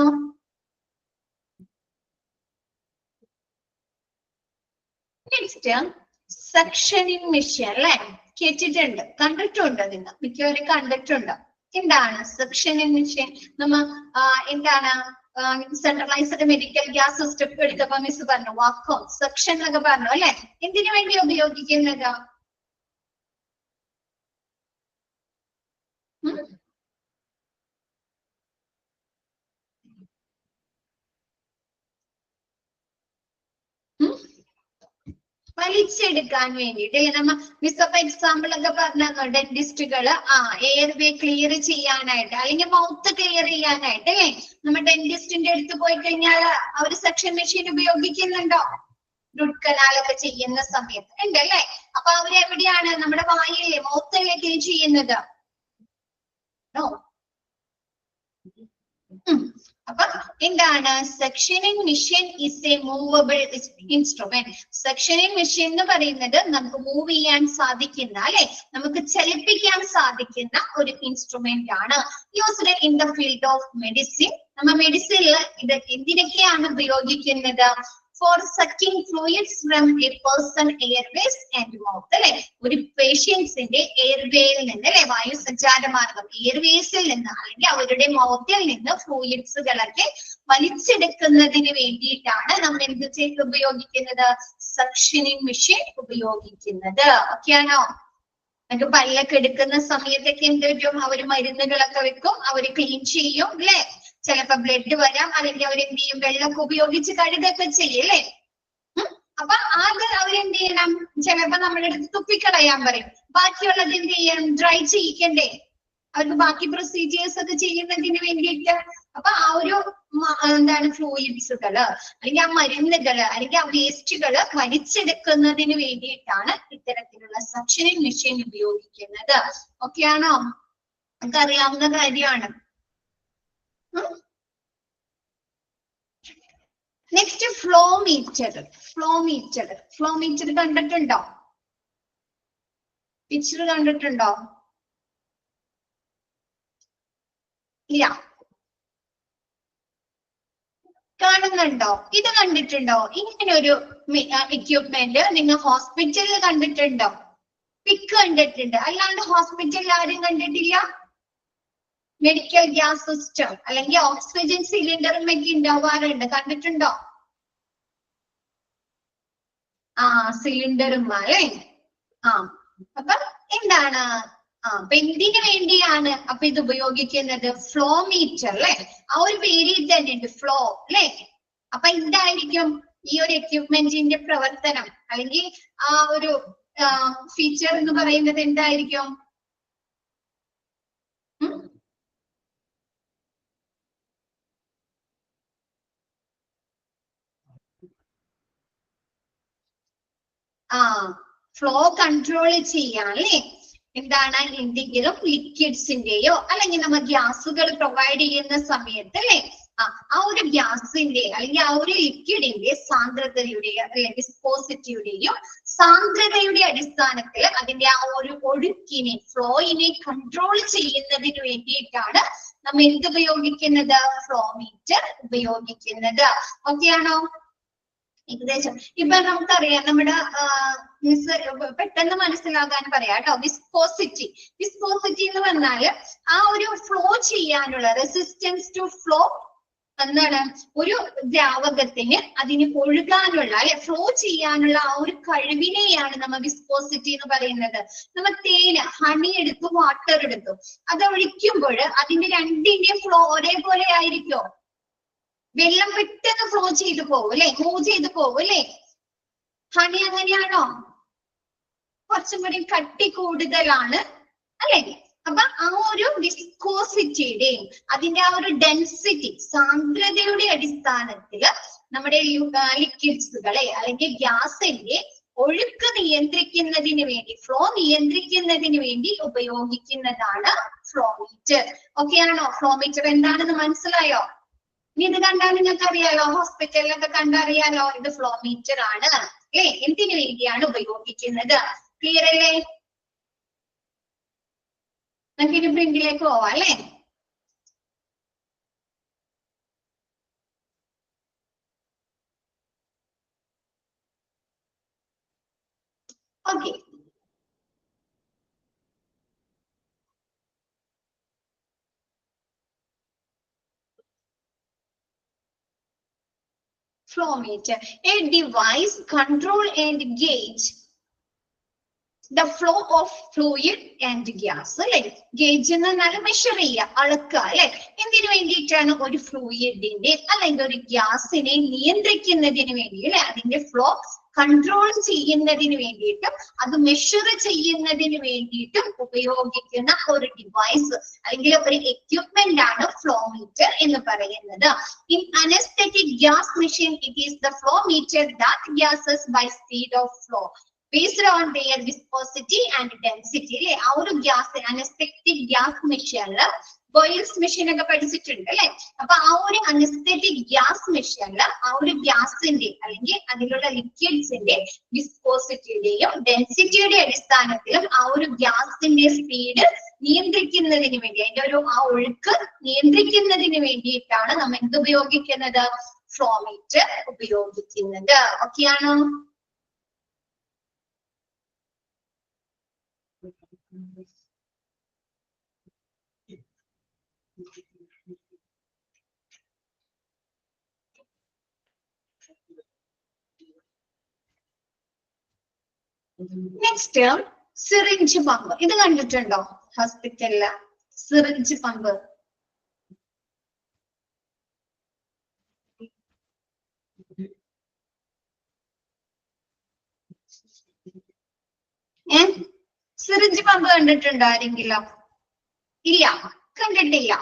നെക്സ്റ്റ് സക്ഷനിങ് മെഷീൻ അല്ലെ, കേട്ടിട്ടുണ്ട്, കണ്ടിട്ടുണ്ട്, നിങ്ങൾ മിക്കവരും കണ്ടിട്ടുണ്ട്. എന്താണ് സക്ഷനിങ് മെഷീൻ? നമ്മ എന്താണ് സെൻട്രലൈസ്ഡ് മെഡിക്കൽ ഗ്യാസ് സിസ്റ്റം എടുത്തപ്പോ മിസ് പറഞ്ഞു വാക്വം സക്ഷൻ എന്നൊക്കെ പറഞ്ഞു അല്ലെ. എന്തിനു വേണ്ടി ഉപയോഗിക്കുന്നത്? വലിച്ചെടുക്കാൻ വേണ്ടിട്ട് നമ്മ മിസ് അപ്പൊ എക്സാമ്പിൾ ഒക്കെ പറഞ്ഞു, ഡെന്റിസ്റ്റുകള് എയർവേ ക്ലിയർ ചെയ്യാനായിട്ട് അല്ലെങ്കിൽ മൗത്ത് ക്ലിയർ ചെയ്യാനായിട്ട് അല്ലേ, നമ്മ ഡെന്റിസ്റ്റിന്റെ അടുത്ത് പോയി കഴിഞ്ഞാൽ അവര് സക്ഷൻ മെഷീൻ ഉപയോഗിക്കുന്നുണ്ടോ? റൂട്ട് കനാലൊക്കെ ചെയ്യുന്ന സമയത്ത് ഉണ്ട് അല്ലെ. അപ്പൊ അവര് എവിടെയാണ്, നമ്മുടെ വായിലെ മൗത്തല്ലേ ക്ലീൻ ചെയ്യുന്നത്? അപ്പൊ എന്താണ് suctioning machine is A movable instrument. Suctioning machine എന്ന് പറയുന്നത് നമുക്ക് മൂവ് ചെയ്യാൻ സാധിക്കുന്ന അല്ലെ, നമുക്ക് ചലിപ്പിക്കാൻ സാധിക്കുന്ന ഒരു ഇൻസ്ട്രുമെന്റ് ആണ്. Used in the field of medicine. നമ്മ മെഡിസിനിൽ ഇത് എന്തിനൊക്കെയാണ് ഉപയോഗിക്കുന്നത്? For sucking fluids from a person airways and mouth അല്ലെ, ഒരു പേഷ്യൻസിന്റെ എയർവേയിൽ നിന്ന് അല്ലെ, വായുസഞ്ചാര മാർഗം എയർവേസിൽ നിന്ന് അല്ലെങ്കിൽ അവരുടെ മൗത്തിൽ നിന്ന് ഫ്ലൂയിഡ്സുകളൊക്കെ വലിച്ചെടുക്കുന്നതിന് വേണ്ടിയിട്ടാണ് നമ്മൾ എന്ത് ചെയ്ത് ഉപയോഗിക്കുന്നത്? സക്ഷനിങ് മെഷീൻ ഉപയോഗിക്കുന്നത്. ഓക്കെയാണോ? നമുക്ക് പല്ലൊക്കെ എടുക്കുന്ന സമയത്തൊക്കെ എന്ത് പറ്റും, അവര് മരുന്നുകളൊക്കെ വെക്കും, അവര് ക്ലീൻ ചെയ്യും അല്ലെ. ചിലപ്പോ ബ്ലഡ് വരാം, അല്ലെങ്കിൽ അവരെന്ത് ചെയ്യും, വെള്ളമൊക്കെ ഉപയോഗിച്ച് കഴുകൊക്കെ ചെയ്യും അല്ലെ. അപ്പൊ ആദ്യം അവരെന്ത് ചെയ്യണം, ചിലപ്പോ നമ്മുടെ അടുത്ത് തുപ്പിക്കളയാൻ പറയും, ബാക്കിയുള്ളത് എന്ത് ചെയ്യണം, ഡ്രൈ ചെയ്യിക്കണ്ടേ, അവർക്ക് ബാക്കി പ്രൊസീജിയേഴ്സ് ഒക്കെ ചെയ്യുന്നതിന് വേണ്ടിയിട്ട്. അപ്പൊ ആ ഒരു എന്താണ് ഫ്ലൂയിഡ്സുകള് അല്ലെങ്കിൽ ആ മരുന്നുകള് അല്ലെങ്കിൽ ആ വേസ്റ്റുകള് വലിച്ചെടുക്കുന്നതിന് വേണ്ടിയിട്ടാണ് ഇത്തരത്തിലുള്ള സക്ഷനിങ് മെഷീൻ ഉപയോഗിക്കുന്നത്. ഓക്കെ ആണോ? നമുക്ക് അറിയാവുന്ന കാര്യമാണ്. Next flow meter. Flow meter കണ്ടിട്ടുണ്ടോ? പിക്ചർ കണ്ടിട്ടുണ്ടോ? ഇല്ല, കാണുന്നുണ്ടോ? ഇത് കണ്ടിട്ടുണ്ടോ? ഇങ്ങനെ ഒരു എക്യുപ്മെന്റ് നിങ്ങൾ ഹോസ്പിറ്റലിൽ കണ്ടിട്ടുണ്ടോ? പിക്ക് കണ്ടിട്ടുണ്ട്, അല്ലാണ്ട് ഹോസ്പിറ്റലിൽ ആരും കണ്ടിട്ടില്ല. മെഡിക്കൽ ഗ്യാസ് സിസ്റ്റം അല്ലെങ്കിൽ ഓക്സിജൻ സിലിണ്ടറും ഒക്കെ ഉണ്ടാവാറുണ്ട്, കണ്ടിട്ടുണ്ടോ? സിലിണ്ടറും അല്ലേ. അപ്പൊ എന്താണ്, അപ്പൊ എന്തിനു വേണ്ടിയാണ് അപ്പൊ ഇത് ഉപയോഗിക്കുന്നത്? ഫ്ലോ മീറ്റർ അല്ലെ, ആ ഒരു പേരിൽ തന്നെ ഉണ്ട് ഫ്ലോ അല്ലെ. അപ്പൊ എന്തായിരിക്കും ഈ ഒരു എക്യുപ്മെന്റിന്റെ പ്രവർത്തനം അല്ലെങ്കിൽ ആ ഒരു ഫീച്ചർ എന്ന് പറയുന്നത് എന്തായിരിക്കും? ഫ്ലോ കൺട്രോൾ ചെയ്യാൻ അല്ലേ. എന്താണ്, എന്തെങ്കിലും ലിക്വിഡ്സിന്റെയോ അല്ലെങ്കിൽ നമ്മൾ ഗ്യാസുകൾ പ്രൊവൈഡ് ചെയ്യുന്ന സമയത്ത് അല്ലെ, ആ ഒരു ഗ്യാസിന്റെ അല്ലെങ്കിൽ ആ ഒരു ലിക്വിഡിന്റെ സാന്ദ്രതയുടെയോ അല്ലെങ്കിൽ വിസ്കോസിറ്റിയുടെയോ സാന്ദ്രതയുടെ അടിസ്ഥാനത്തിൽ അതിന്റെ ആ ഒരു ഒഴുക്കിനെ ഫ്ലോയിനെ കൺട്രോൾ ചെയ്യുന്നതിന് വേണ്ടിയിട്ടാണ് നമ്മൾ എന്ത് ഉപയോഗിക്കുന്നത്? ഫ്ലോ മീറ്റർ ഉപയോഗിക്കുന്നത്. ഓക്കെ ആണോ? ഏകദേശം ഇപ്പൊ നമുക്കറിയാം, നമ്മുടെ മിസ് പെട്ടെന്ന് മനസ്സിലാകാൻ പറയാം കേട്ടോ. വിസ്കോസിറ്റി എന്ന് പറഞ്ഞാല് ആ ഒരു ഫ്ലോ ചെയ്യാനുള്ള റെസിസ്റ്റൻസ് ടു ഫ്ലോ എന്താണ് ഒരു ദ്രാവകത്തിന് അതിന് ഒഴുകാനുള്ള അല്ലെ ഫ്ലോ ചെയ്യാനുള്ള ആ ഒരു കഴിവിനെയാണ് നമ്മൾ വിസ്കോസിറ്റി എന്ന് പറയുന്നത്. നമ്മൾ തേന് ഹണി എടുത്തു വാട്ടർ എടുത്തു അത് ഒഴിക്കുമ്പോൾ അതിന്റെ രണ്ടിന്റെയും ഫ്ലോ ഒരേപോലെ ആയിരിക്കോ? വെള്ളം പെട്ടെന്ന് ഫ്ലോ ചെയ്തു പോകും അല്ലെ, മൂവ് ചെയ്തു പോകും അല്ലെ. ഹണി അങ്ങനെയാണോ? കുറച്ചും കൂടി കട്ടി കൂടുതലാണ് അല്ലെ. അപ്പൊ ആ ഒരു വിസ്കോസിറ്റിയുടെയും അതിന്റെ ആ ഒരു ഡെൻസിറ്റി സാന്ദ്രതയുടെ അടിസ്ഥാനത്തില് നമ്മുടെ ലിക്വിഡ്സുകളെ അല്ലെങ്കിൽ ഗ്യാസിന്റെ ഒഴുക്ക് നിയന്ത്രിക്കുന്നതിന് വേണ്ടി ഫ്ലോ നിയന്ത്രിക്കുന്നതിന് വേണ്ടി ഉപയോഗിക്കുന്നതാണ് ഫ്ലോമീറ്റർ. ഓക്കെ ആണോ? ഫ്ലോമീറ്റർ എന്താണെന്ന് മനസ്സിലായോ? ഇത് കണ്ടാൽ നിങ്ങൾക്ക് അറിയാലോ, ഹോസ്പിറ്റലിലൊക്കെ കണ്ടറിയാലോ ഇത് ഫ്ലോമീറ്റർ ആണ് അല്ലെ. എന്തിനു വേണ്ടിയാണ് ഉപയോഗിക്കുന്നത്? ക്ലിയർ അല്ലേ? നമുക്കിനി പ്രിന്റിലേക്ക് പോവാം അല്ലെ. Okay, flow meter, a device control and gauge the flow of fluid and gas അല്ലെ. ഗേജ് എന്ന് പറഞ്ഞാൽ മെഷർ ചെയ്യുക, അളക്കുക അല്ലെ. എന്തിനു വേണ്ടിയിട്ടാണ്? ഒരു ഫ്ലൂയിഡിന്റെ അല്ലെങ്കിൽ ഒരു ഗ്യാസിനെ നിയന്ത്രിക്കുന്നതിന് വേണ്ടി അല്ലെ, അതിന്റെ ഫ്ലോ കൺട്രോൾ ചെയ്യുന്നതിന് വേണ്ടിയിട്ടും അത് മെഷർ ചെയ്യുന്നതിന് വേണ്ടിയിട്ടും ഉപയോഗിക്കുന്ന ഒരു ഡിവൈസ് അല്ലെങ്കിൽ ഒരു എക്യുപ്മെന്റ് ആണ് ഫ്ലോമീറ്റർ എന്ന് പറയുന്നത്. In anaesthetic gas machine it is the flowmeter that gases by speed of flow based on their viscosity and density അല്ലെ. ആ ഒരു ഗ്യാസ് അനസ്തെറ്റിക് ഗ്യാസ് മെഷീനില് ബോയിൽസ് മെഷീൻ ഒക്കെ പഠിച്ചിട്ടുണ്ട് അല്ലെ. അപ്പൊ ആ ഒരു അനസ്തെറ്റിക് ഗ്യാസ് മെഷീനില് ആ ഒരു ഗ്യാസിന്റെ അല്ലെങ്കിൽ അതിലുള്ള ലിക്വിഡ്സിന്റെ വിസ്കോസിറ്റിയുടെയും ഡെൻസിറ്റിയുടെ അടിസ്ഥാനത്തിലും ആ ഒരു ഗ്യാസിന്റെ സ്പീഡ് നിയന്ത്രിക്കുന്നതിന് വേണ്ടി അതിന്റെ ഒരു ആ ഒഴുക്ക് നിയന്ത്രിക്കുന്നതിന് വേണ്ടിയിട്ടാണ് നമ്മൾ എന്ത് ഉപയോഗിക്കുന്നത്? ഫ്ലോമീറ്റർ ഉപയോഗിക്കുന്നത്. ഓക്കെയാണോ? Next syringe pump. ഇത് കണ്ടിട്ടുണ്ടോ ഹോസ്പിറ്റലില്? സിറിഞ്ച് പമ്പ് സിറിഞ്ച് പമ്പ് കണ്ടിട്ടുണ്ടോ ആരെങ്കിലും? ഇല്ല, കണ്ടിട്ടില്ല.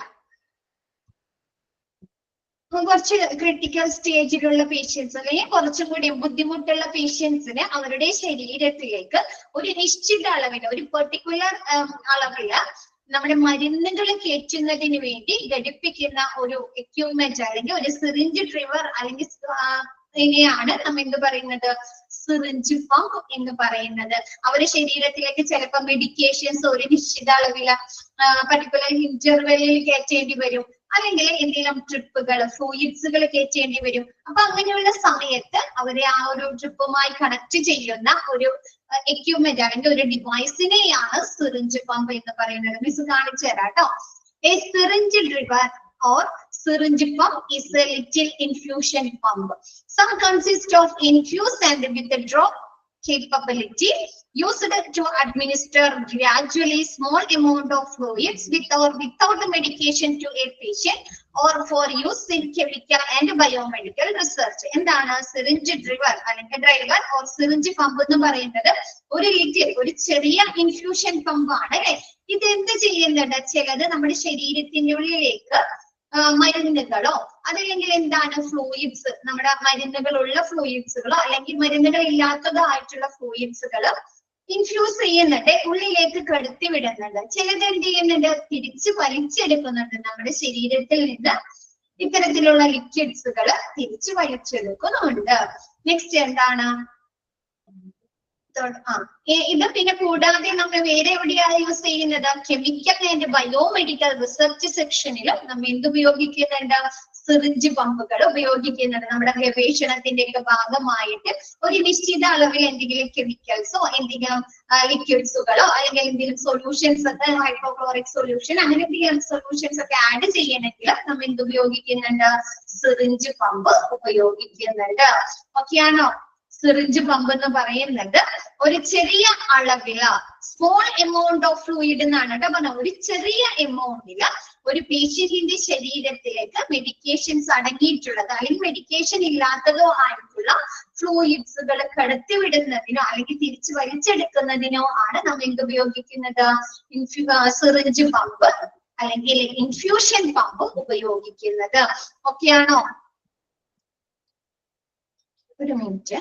കുറച്ച് ക്രിട്ടിക്കൽ സ്റ്റേജിലുള്ള പേഷ്യൻസ് അല്ലെങ്കിൽ കുറച്ചും കൂടി ബുദ്ധിമുട്ടുള്ള പേഷ്യൻസിന് അവരുടെ ശരീരത്തിലേക്ക് ഒരു നിശ്ചിത അളവില് ഒരു പെർട്ടിക്കുലർ അളവില് നമ്മുടെ മരുന്നുകൾ കയറ്റുന്നതിന് വേണ്ടി ഘടിപ്പിക്കുന്ന ഒരു എക്യുപ്മെന്റ് അല്ലെങ്കിൽ ഒരു സിറിഞ്ച് ട്രിവർ അല്ലെങ്കിൽ ഇതിനെയാണ് നമ്മൾ എന്ത് പറയുന്നത്? സിറിഞ്ച് പമ്പ് എന്ന് പറയുന്നത്. അവരുടെ ശരീരത്തിലേക്ക് ചിലപ്പോൾ മെഡിക്കേഷൻസ് ഒരു നിശ്ചിത അളവില് പർട്ടിക്കുലർ ഇന്റർവെല്ലിൽ കയറ്റേണ്ടി വരും, അല്ലെങ്കിൽ എന്തെങ്കിലും ട്രിപ്പുകൾ ഫ്ലൂയിഡ്സുകൾ കയറ്റേണ്ടി വരും. അപ്പൊ അങ്ങനെയുള്ള സമയത്ത് അവരെ ആ ഒരു ട്രിപ്പുമായി കണക്ട് ചെയ്യുന്ന ഒരു എക്യുപ്മെന്റ് അല്ലെങ്കിൽ ഒരു ഡിവൈസിനെയാണ് സിറിഞ്ച് പമ്പ് എന്ന് പറയുന്നത്. മിസ് കാണിച്ചു തരാം കേട്ടോ. A syringe driver or syringe pump is a little infusion pump. Some consist of infuse and withdraw capability used to administer gradually small amount of fluids with or without the medication to a patient or for use in chemical and biomedical research. എന്താണ് syringe ഡ്രിവർ അല്ലെങ്കിൽ driver or syringe pump എന്ന് പറയുന്നത്? ഒരു little ഒരു ചെറിയ infusion pump ആണ് അല്ലെ. ഇത് എന്ത് ചെയ്യുന്നുണ്ട്? ചിലത് നമ്മുടെ ശരീരത്തിന്റെ ഉള്ളിലേക്ക് മരുന്നുകളോ അതല്ലെങ്കിൽ എന്താണ് ഫ്ലൂയിഡ്സ്, നമ്മുടെ മരുന്നുകളുള്ള ഫ്ലൂയിഡ്സുകളോ അല്ലെങ്കിൽ മരുന്നുകൾ ഇല്ലാത്തതായിട്ടുള്ള ഫ്ലൂയിഡ്സുകള് ഇൻഫ്യൂസ് ചെയ്യുന്നുണ്ട്, ഉള്ളിലേക്ക് കടത്തി വിടുന്നുണ്ട്. ചിലത് എന്ത് ചെയ്യുന്നുണ്ട്? തിരിച്ച് വലിച്ചെടുക്കുന്നുണ്ട്. നമ്മുടെ ശരീരത്തിൽ നിന്ന് ഇത്തരത്തിലുള്ള ലിക്വിഡ്സുകൾ തിരിച്ച് വലിച്ചെടുക്കുന്നുണ്ട്. നെക്സ്റ്റ് എന്താണ്? ഇത് പിന്നെ കൂടാതെ നമ്മൾ വേറെ എവിടെയാണ് യൂസ് ചെയ്യുന്നത്? കെമിക്കൽ ആൻഡ് ബയോമെഡിക്കൽ റിസർച്ച് സെക്ഷനിലും നമ്മൾ എന്ത് ഉപയോഗിക്കുന്നുണ്ട്? സിറിഞ്ച് പമ്പുകൾ ഉപയോഗിക്കുന്നുണ്ട്. നമ്മുടെ ഗവേഷണത്തിന്റെ ഒക്കെ ഭാഗമായിട്ട് ഒരു നിശ്ചിത അളവിൽ എന്തെങ്കിലും കെമിക്കൽസോ എന്തെങ്കിലും ലിക്വിഡ്സുകളോ അല്ലെങ്കിൽ എന്തെങ്കിലും സൊല്യൂഷൻസ് ഒക്കെ ഹൈഡ്രോക്ലോറിക് സൊല്യൂഷൻ അങ്ങനെ എന്തെങ്കിലും സൊല്യൂഷൻസ് ഒക്കെ ആഡ് ചെയ്യണമെങ്കിൽ നമ്മൾ എന്ത് ഉപയോഗിക്കുന്നുണ്ട്? സിറിഞ്ച് പമ്പ് ഉപയോഗിക്കുന്നുണ്ട്. ഓക്കെയാണോ? സിറിഞ്ച് പമ്പ് എന്ന് പറയുന്നത് ഒരു ചെറിയ അളവില് സ്മോൾ എമൗണ്ട് ഓഫ് ഫ്ലൂയിഡ് എന്നാണ് കേട്ടോ പറഞ്ഞത്. ഒരു ചെറിയ എമൗണ്ടില് ഒരു പേഷ്യന്റിന്റെ ശരീരത്തിലേക്ക് മെഡിക്കേഷൻസ് അടങ്ങിയിട്ടുള്ളത് അല്ലെങ്കിൽ മെഡിക്കേഷൻ ഇല്ലാത്തതോ ആയിട്ടുള്ള ഫ്ലൂയിഡ്സുകൾ കടത്തിവിടുന്നതിനോ അല്ലെങ്കിൽ തിരിച്ചു വലിച്ചെടുക്കുന്നതിനോ ആണ് നമ്മൾ എന്ത് ഉപയോഗിക്കുന്നത്? സിറിഞ്ച് പമ്പ് അല്ലെങ്കിൽ ഇൻഫ്യൂഷൻ പമ്പ് ഉപയോഗിക്കുന്നത്. ഓക്കെയാണോ? ഒരു മിനിറ്റ്.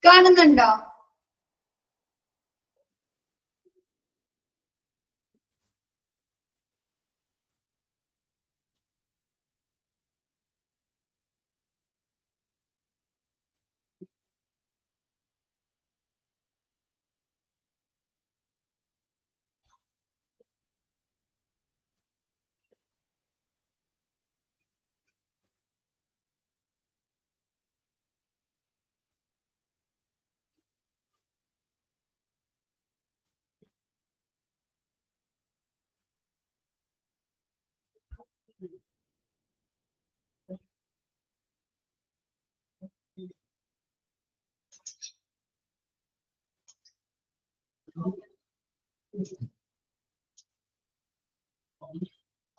കാണുന്നുണ്ടോ?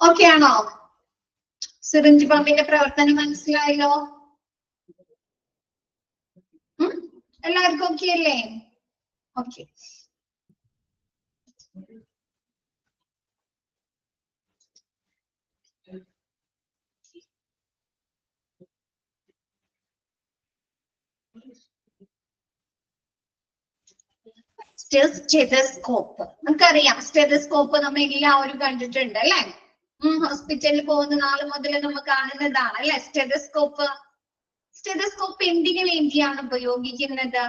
ഓക്കെ ആണോ? സിറിഞ്ച് പമ്പിന്റെ പ്രവർത്തനം മനസ്സിലായല്ലോ? എല്ലാവർക്കും ഓക്കെ അല്ലേ? ഓക്കെ. സ്റ്റെതസ്കോപ്പ് നമുക്കറിയാം. സ്റ്റെതസ്കോപ്പ് നമ്മൾ എല്ലാവരും കണ്ടിട്ടുണ്ട് അല്ലെ? ഹോസ്പിറ്റലിൽ പോകുന്ന നാള് മുതൽ നമ്മൾ കാണുന്നതാണ് അല്ലെ സ്റ്റെതസ്കോപ്പ്. സ്റ്റെതസ്കോപ്പ് എന്തിനു വേണ്ടിയാണ് ഉപയോഗിക്കുന്നത്?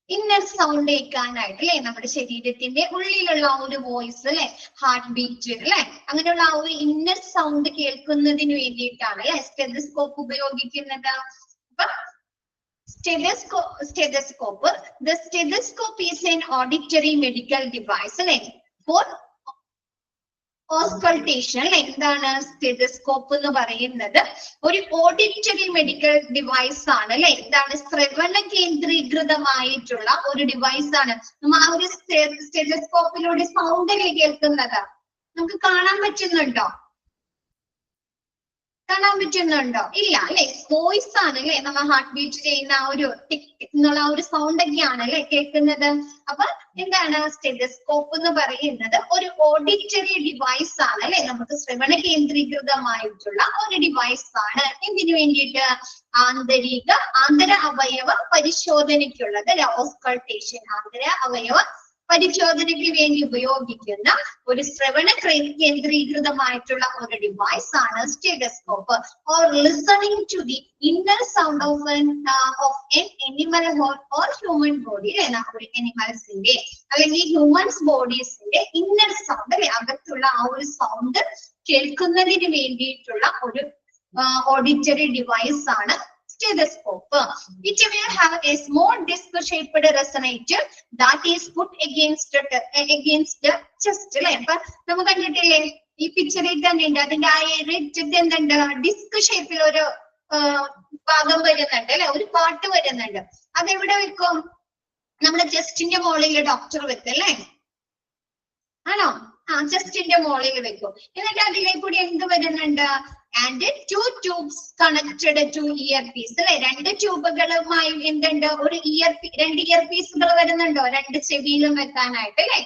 ഇന്നർ സൗണ്ട് കേൾക്കാനായിട്ട് അല്ലെ? നമ്മുടെ ശരീരത്തിന്റെ ഉള്ളിലുള്ള ആ ഒരു വോയിസ് അല്ലെ, ഹാർട്ട് ബീറ്റ് അല്ലെ, അങ്ങനെയുള്ള ആ ഒരു ഇന്നർ സൗണ്ട് കേൾക്കുന്നതിന് വേണ്ടിയിട്ടാണ് അല്ലെ സ്റ്റെതസ്കോപ്പ് ഉപയോഗിക്കുന്നത്. അപ്പൊ stethoscope the stethoscope is an auditory medical device അല്ലെ for ഓസ്കൾട്ടേഷൻ അല്ലെ. എന്താണ് സ്റ്റെതസ്കോപ്പ് എന്ന് പറയുന്നത്? ഒരു ഓഡിറ്ററി മെഡിക്കൽ ഡിവൈസ് ആണ് അല്ലെ. എന്താണ്? ശ്രവണ കേന്ദ്രീകൃതമായിട്ടുള്ള ഒരു ഡിവൈസ് ആണ്. നമ്മൾ ആ ഒരു സ്റ്റെതസ്കോപ്പിലൂടെ സൗണ്ട് അല്ലേ കേൾക്കുന്നത്? നമുക്ക് കാണാൻ പറ്റുന്നുണ്ടോ? കാണാൻ പറ്റുന്നുണ്ടോ? ഇല്ല അല്ലെ. വോയിസ് ആണ് അല്ലെ, നമ്മൾ ഹാർട്ട് ബീറ്റ് ചെയ്യുന്ന ആ ഒരു ടിക് എന്നുള്ള ആ ഒരു സൗണ്ട് ഒക്കെയാണ് അല്ലെ കേൾക്കുന്നത്. അപ്പൊ എന്താണ് സ്റ്റെതസ്കോപ്പ് എന്ന് പറയുന്നത്? ഒരു ഓഡിറ്ററി ഡിവൈസ് ആണ് അല്ലെ, നമുക്ക് ശ്രവണ കേന്ദ്രീകൃതമായിട്ടുള്ള ഒരു ഡിവൈസ് ആണ്. എന്തിനു വേണ്ടിയിട്ട്? ആന്തര അവയവ പരിശോധനയ്ക്കുള്ളത് അല്ലെ, ഓസ്കൾട്ടേഷൻ ആന്തര അവയവ പരിശോധനയ്ക്ക് വേണ്ടി ഉപയോഗിക്കുന്ന ഒരു ശ്രവണ കേന്ദ്രീകൃതമായിട്ടുള്ള ഒരു ഡിവൈസ് ആണ് stethoscope. Or listening to the inner sound of an animal or human body അല്ലെ, ഒരു എനിമൽസിന്റെ അല്ലെങ്കിൽ ഹ്യൂമൻസ് ബോഡീസിന്റെ ഇന്നർ സൗണ്ട് അല്ലെ, അകത്തുള്ള ആ ഒരു സൗണ്ട് കേൾക്കുന്നതിന് വേണ്ടിയിട്ടുള്ള ഒരു ഓഡിറ്ററി ഡിവൈസ് ആണ് stethoscope. It will have a small disc-shaped resonator that is put against the chest. അല്ലെ? അപ്പൊ നമുക്ക് കണ്ടിട്ടില്ലേ ഈ പിക്ചറിൽ തന്നെ ഉണ്ട്. അതിന്റെ ആ എറിറ്റിന്റെ എന്തുണ്ട്, ഡിസ്ക് ഷേപ്പിൽ ഒരു ഭാഗം വരുന്നുണ്ട് അല്ലെ, ഒരു പാർട്ട് വരുന്നുണ്ട്. അതെവിടെ വെക്കും? നമ്മുടെ ചെസ്റ്റിന്റെ മുകളിൽ ഡോക്ടർ വെക്കും അല്ലേ, ആണോ? ചെസ്റ്റിന്റെ മുകളിൽ വെക്കും. എന്നിട്ട് അതിലേക്ക് കൂടി എന്ത് വരുന്നുണ്ട്? And 2 tubes connected to ear piece അല്ലെ, 2 ട്യൂബുകളുമായി എന്തുണ്ട്, ഒരു 2 ഇയർ പീസുകൾ വരുന്നുണ്ടോ, 2 ചെവിയിലും വെക്കാനായിട്ട് അല്ലെ,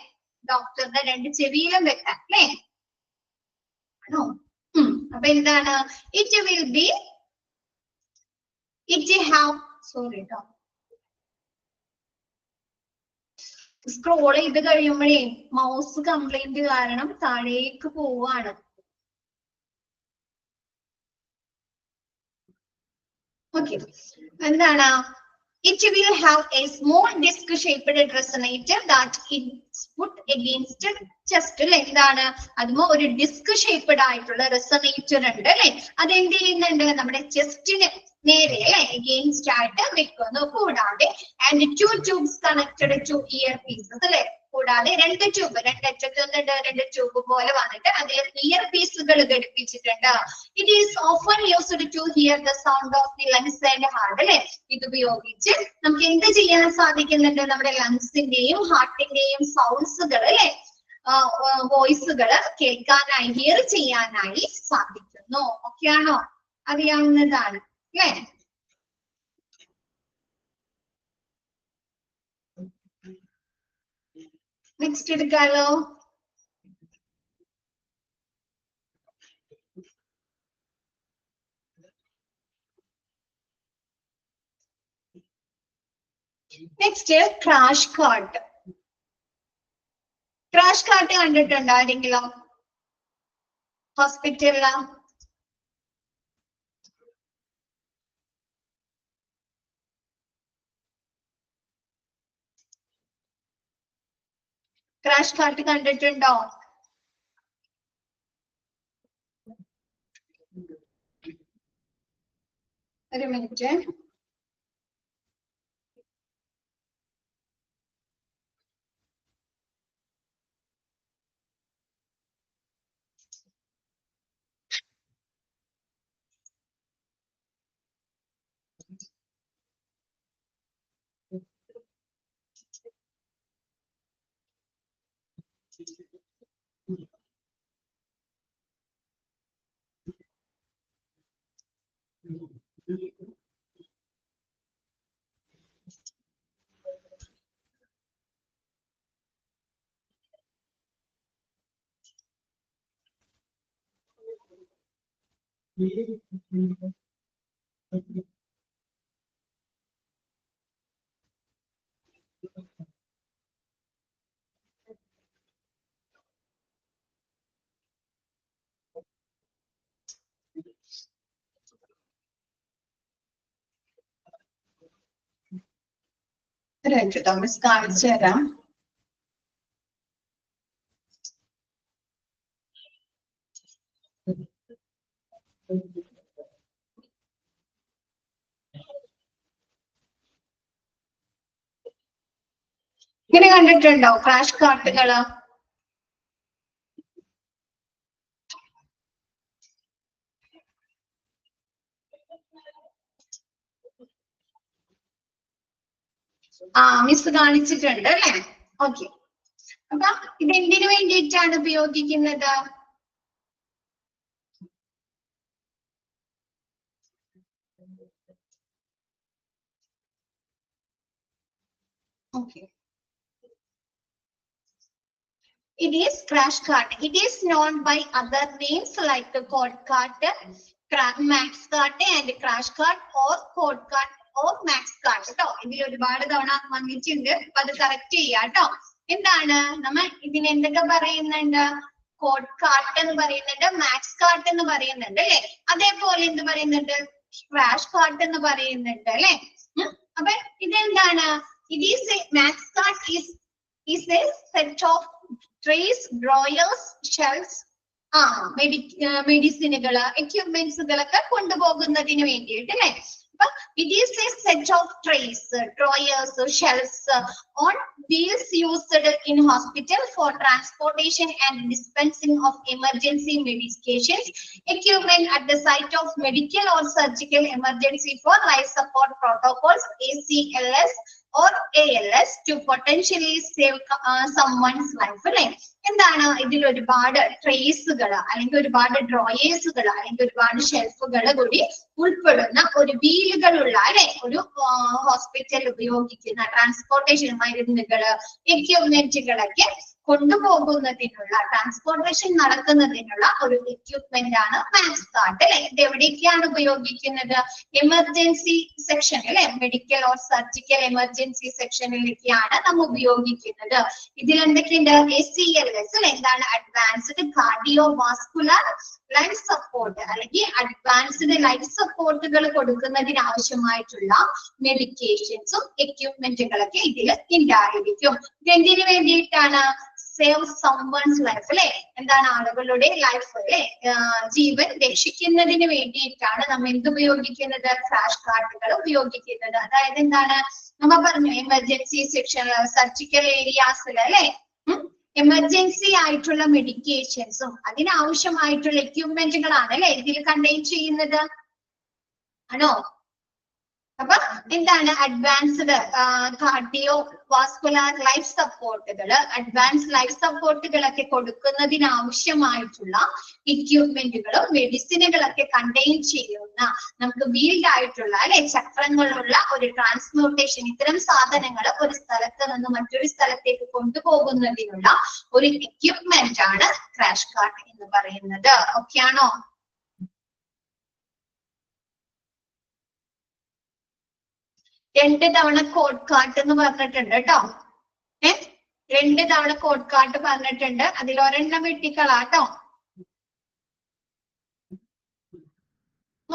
ഡോക്ടറുടെ 2 ചെവിയിലും വെക്കാൻ അല്ലെ, ആണോ? അപ്പൊ എന്താണ്? ഇറ്റ് വിൽ ബി സ്ക്രോൾ ചെയ്ത് കഴിയുമ്പോഴേ മൗസ് കംപ്ലൈന്റ് കാരണം താഴേക്ക് പോവാണ്. ഓക്കെ, എന്താണ്? It will have a small disc-shaped resonator that is put against chest. അല്ലെ, എന്താണ്? അതുമോ ഒരു ഡിസ്ക് ഷേപ്ഡ് ആയിട്ടുള്ള റെസൊനേറ്റർ ഉണ്ട് അല്ലെ, അതെന്ത് ചെയ്യുന്നുണ്ട്? നമ്മുടെ ചെസ്റ്റിന് നേരെ അല്ലെ അഗെയിൻസ്റ്റ് ആയിട്ട് വെക്കുന്നു. കൂടാതെ and 2 tubes connected to year pieces അല്ലെ, കൂടാതെ 2 ട്യൂബ്, 2 അറ്റത്തുന്നുണ്ട് 2 ട്യൂബ് പോലെ വന്നിട്ട് അതിൽ ഇയർ പീസുകൾ ഘടിപ്പിച്ചിട്ടുണ്ട്. It is often used to hear the sound of the lungs and heart അല്ലെ, ഇത് ഉപയോഗിച്ച് നമുക്ക് എന്ത് ചെയ്യാൻ സാധിക്കുന്നുണ്ട്? നമ്മുടെ ലങ്സിന്റെയും ഹാർട്ടിന്റെയും സൗണ്ട്സുകൾ അല്ലെ, വോയിസുകൾ കേൾക്കാനായി, ഹിയർ ചെയ്യാനായി സാധിക്കുന്നു. ഓക്കെയാണോ? അറിയാവുന്നതാണ് അല്ലെ? നെക്സ്റ്റ് എടുക്കാലോ. Next crash cart. Crash cart കണ്ടിട്ടുണ്ടോ ആരെങ്കിലും ഹോസ്പിറ്റലില്? ക്രാഷ് കാർട്ട് കണ്ടിട്ടുണ്ടോ? ഒരു മിനിറ്റ്. മിസ് കാണിച്ചു തരാം. ഇങ്ങനെ കണ്ടിട്ടുണ്ടോ ക്രാഷ് കാർട്ടുകള്? മിസ് കാണിച്ചിട്ടുണ്ട് അല്ലെ? ഓക്കെ, അപ്പൊ ഇതെന്തിനു വേണ്ടിയിട്ടാണ് ഉപയോഗിക്കുന്നത്? Okay. It is crash cart. It is known by other names like the code cart, max cart and crash cart or code cart or max cart. കേട്ടോ, ഇതിൽ ഒരുപാട് തവണ വന്നിട്ടുണ്ട്. അപ്പൊ അത് കറക്റ്റ് ചെയ്യാം കേട്ടോ. എന്താണ് നമ്മൾ ഇതിന് എന്തൊക്കെ പറയുന്നുണ്ട്? കോഡ് കാർട്ട് എന്ന് പറയുന്നുണ്ട്, മാക്സ് കാർട്ട് എന്ന് പറയുന്നുണ്ട് അല്ലെ, അതേപോലെ എന്ത് പറയുന്നുണ്ട്? ക്രാഷ് കാർട്ട് എന്ന് പറയുന്നുണ്ട് അല്ലെ. അപ്പൊ ഇതെന്താണ്? It is a max cart is a set of trays, drawers, shelves, മെഡിസിനുകള്, എക്യുപ്മെന്റ്സുകളൊക്കെ കൊണ്ടുപോകുന്നതിന് വേണ്ടിയിട്ട് അല്ലെ. It is a set of trays, drawers, shelves on wheels used in hospital for transportation and dispensing of emergency medications, equipment at the site of medical or surgical emergency for life support protocols, ACLS or ALS, to potentially save someone's life. അല്ലെ? എന്താണ് ഇതിൽ ഒരുപാട് ട്രേസുകൾ അല്ലെങ്കിൽ ഒരുപാട് ഡ്രോയേഴ്സുകൾ അല്ലെങ്കിൽ ഒരുപാട് ഷെൽഫുകൾ കൂടി ഉൾപ്പെടുന്ന ഒരു വീലുകളുള്ള അല്ലെ ഒരു ഹോസ്പിറ്റൽ ഉപയോഗിക്കുന്ന ട്രാൻസ്പോർട്ടേഷൻ മരുന്നുകള് എക്യുപ്മെന്റുകളൊക്കെ കൊണ്ടുപോകുന്നതിനുള്ള ട്രാൻസ്പോർട്ടേഷൻ നടത്തുന്നതിനുള്ള ഒരു എക്യുപ്മെന്റ് ആണ് മാക്സ് കാർട്ട് അല്ലെ. ഇത് എവിടേക്കാണ് ഉപയോഗിക്കുന്നത്? എമർജൻസി സെക്ഷൻ അല്ലെ, മെഡിക്കൽ ഓർ സർജിക്കൽ എമർജൻസി സെക്ഷനിലേക്കാണ് നമ്മൾ ഉപയോഗിക്കുന്നത്. ഇതിൽ എന്തൊക്കെയുണ്ട്? ACLS അല്ലെ, എന്താണ്? Advanced cardio vascular life support അല്ലെങ്കിൽ അഡ്വാൻസ്ഡ് ലൈഫ് സപ്പോർട്ടുകൾ കൊടുക്കുന്നതിന് ആവശ്യമായിട്ടുള്ള മെഡിക്കേഷൻസും എക്യുപ്മെന്റുകളൊക്കെ ഇതിൽ ഉണ്ടായിരിക്കും. എന്തിനു വേണ്ടിയിട്ടാണ്? സേവ് സംവൺസ് ലൈഫ് അല്ലെ, എന്താണ്? ആളുകളുടെ ലൈഫ് അല്ലെ, ജീവൻ രക്ഷിക്കുന്നതിന് വേണ്ടിയിട്ടാണ് നമ്മൾ എന്തുപയോഗിക്കുന്നത്? ക്രാഷ് കാർട്ടുകൾ ഉപയോഗിക്കുന്നത്. അതായത് എന്താണ് നമ്മ പറഞ്ഞു? എമർജൻസി സെക്ഷൻ, സർജിക്കൽ ഏരിയാസിൽ അല്ലെ എമർജൻസി ആയിട്ടുള്ള മെഡിക്കേഷൻസും അതിനാവശ്യമായിട്ടുള്ള എക്യുപ്മെന്റുകളാണ് അല്ലെ ഇതിൽ കണ്ടെയ്ൻ ചെയ്യുന്നത്. ആണോ? അപ്പൊ എന്താണ്? അഡ്വാൻസ്ഡ് കാർഡിയോ വാസ്കുലർ ലൈഫ് സപ്പോർട്ടുകള്, അഡ്വാൻസ് ലൈഫ് സപ്പോർട്ടുകളൊക്കെ കൊടുക്കുന്നതിന് ആവശ്യമായിട്ടുള്ള എക്യുപ്മെന്റുകളും മെഡിസിനുകളൊക്കെ കണ്ടെയ്ൻ ചെയ്യുന്ന നമുക്ക് വീൽഡ് ആയിട്ടുള്ള അല്ലെ ചക്രങ്ങളുള്ള ഒരു ട്രാൻസ്പോർട്ടേഷൻ, ഇത്തരം സാധനങ്ങൾ ഒരു സ്ഥലത്ത് നിന്ന് മറ്റൊരു സ്ഥലത്തേക്ക് കൊണ്ടുപോകുന്നതിനുള്ള ഒരു എക്യുപ്മെന്റ് ആണ് ക്രാഷ് കാർട്ട് എന്ന് പറയുന്നത്. ഓക്കെ ആണോ? രണ്ട് തവണ കോഡ് കാർട്ട് എന്ന് പറഞ്ഞിട്ടുണ്ട് കേട്ടോ. 2 തവണ കോഡ് കാർട്ട് പറഞ്ഞിട്ടുണ്ട്. അതിൽ ഒരെണ്ണം വെട്ടിക്കളാട്ടോ.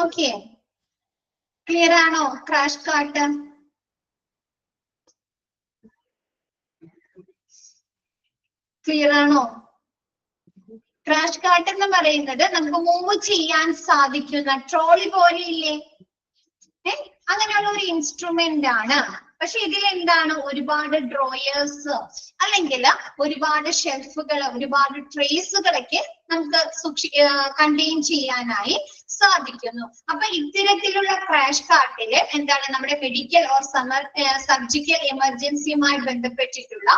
ഓക്കെ, ക്ലിയർ ആണോ? ക്രാഷ് കാർട്ട് ക്ലിയർ ആണോ? ക്രാഷ് കാർട്ട് എന്ന് പറയുന്നത് നമുക്ക് മൂവ് ചെയ്യാൻ സാധിക്കുന്ന ട്രോളി പോലെ ഇല്ലേ, അങ്ങനെയുള്ള ഒരു ഇൻസ്ട്രുമെന്റ് ആണ്. പക്ഷെ ഇതിൽ എന്താണ്? ഒരുപാട് ഡ്രോയേഴ്സ് അല്ലെങ്കിൽ ഒരുപാട് ഷെൽഫുകൾ, ഒരുപാട് ട്രേസുകളൊക്കെ നമുക്ക് കണ്ടെയ്ൻ ചെയ്യാനായി സാധിക്കുന്നു. അപ്പൊ ഇത്തരത്തിലുള്ള ക്രാഷ് കാർട്ടില് എന്താണ്? നമ്മുടെ മെഡിക്കൽ ഓർ സർജിക്കൽ എമർജൻസിയുമായി ബന്ധപ്പെട്ടിട്ടുള്ള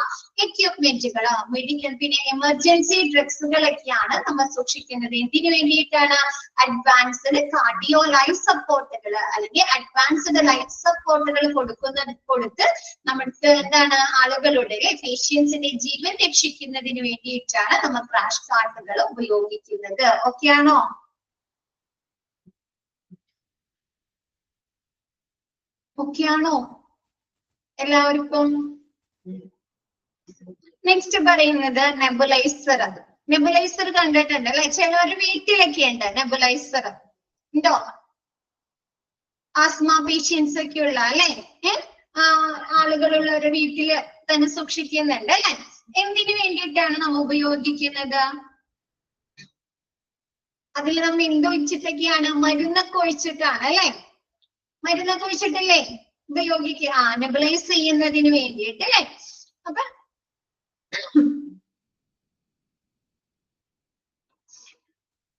എക്യുപ്മെന്റുകള്, മെഡിക്കൽ പിന്നെ എമർജൻസി ഡ്രഗ്സുകളൊക്കെയാണ് നമ്മൾ സൂക്ഷിക്കുന്നത്. എന്തിനു വേണ്ടിയിട്ടാണ്? അഡ്വാൻസ്ഡ് കാർഡിയോ ലൈഫ് സപ്പോർട്ടുകൾ അല്ലെങ്കിൽ അഡ്വാൻസ്ഡ് ലൈഫ് സപ്പോർട്ടുകൾ കൊടുത്ത് നമ്മൾക്ക് എന്താണ്? ആളുകളുടെ പേഷ്യൻസിന്റെ ജീവൻ രക്ഷിക്കുന്നതിന് വേണ്ടിയിട്ടാണ് നമ്മൾ ക്രാഷ് കാർട്ടുകൾ ഉപയോഗിക്കുന്നത്. ഓക്കെ ആണോ? ഓക്കെ ആണോ എല്ലാവർക്കും? നെക്സ്റ്റ് പറയുന്നത് നെബുലൈസർ. നെബുലൈസർ കണ്ടിട്ടുണ്ട് അല്ലെ? ചിലവർ വീട്ടിലൊക്കെ ഉണ്ട് നെബുലൈസർ. ഉണ്ടോ? ആസ്മ പേഷ്യൻസ് ഒക്കെ ഉള്ള അല്ലെ ആളുകളുള്ള ഒരു വീട്ടില് തന്നെ സൂക്ഷിക്കുന്നുണ്ട് അല്ലെ? എന്തിനു വേണ്ടിയിട്ടാണ് നമ്മൾ ഉപയോഗിക്കുന്നത്? അതിൽ നമ്മൾ എന്തൊഴിച്ചിട്ടൊക്കെയാണ്? മരുന്നൊക്കെ ഒഴിച്ചിട്ടാണ് അല്ലെ? മരുന്നൊക്കെ ഒഴിച്ചിട്ടല്ലേ ഉപയോഗിക്കുക? നെബുലൈസ് ചെയ്യുന്നതിന് വേണ്ടിയിട്ട് അല്ലെ? അപ്പൊ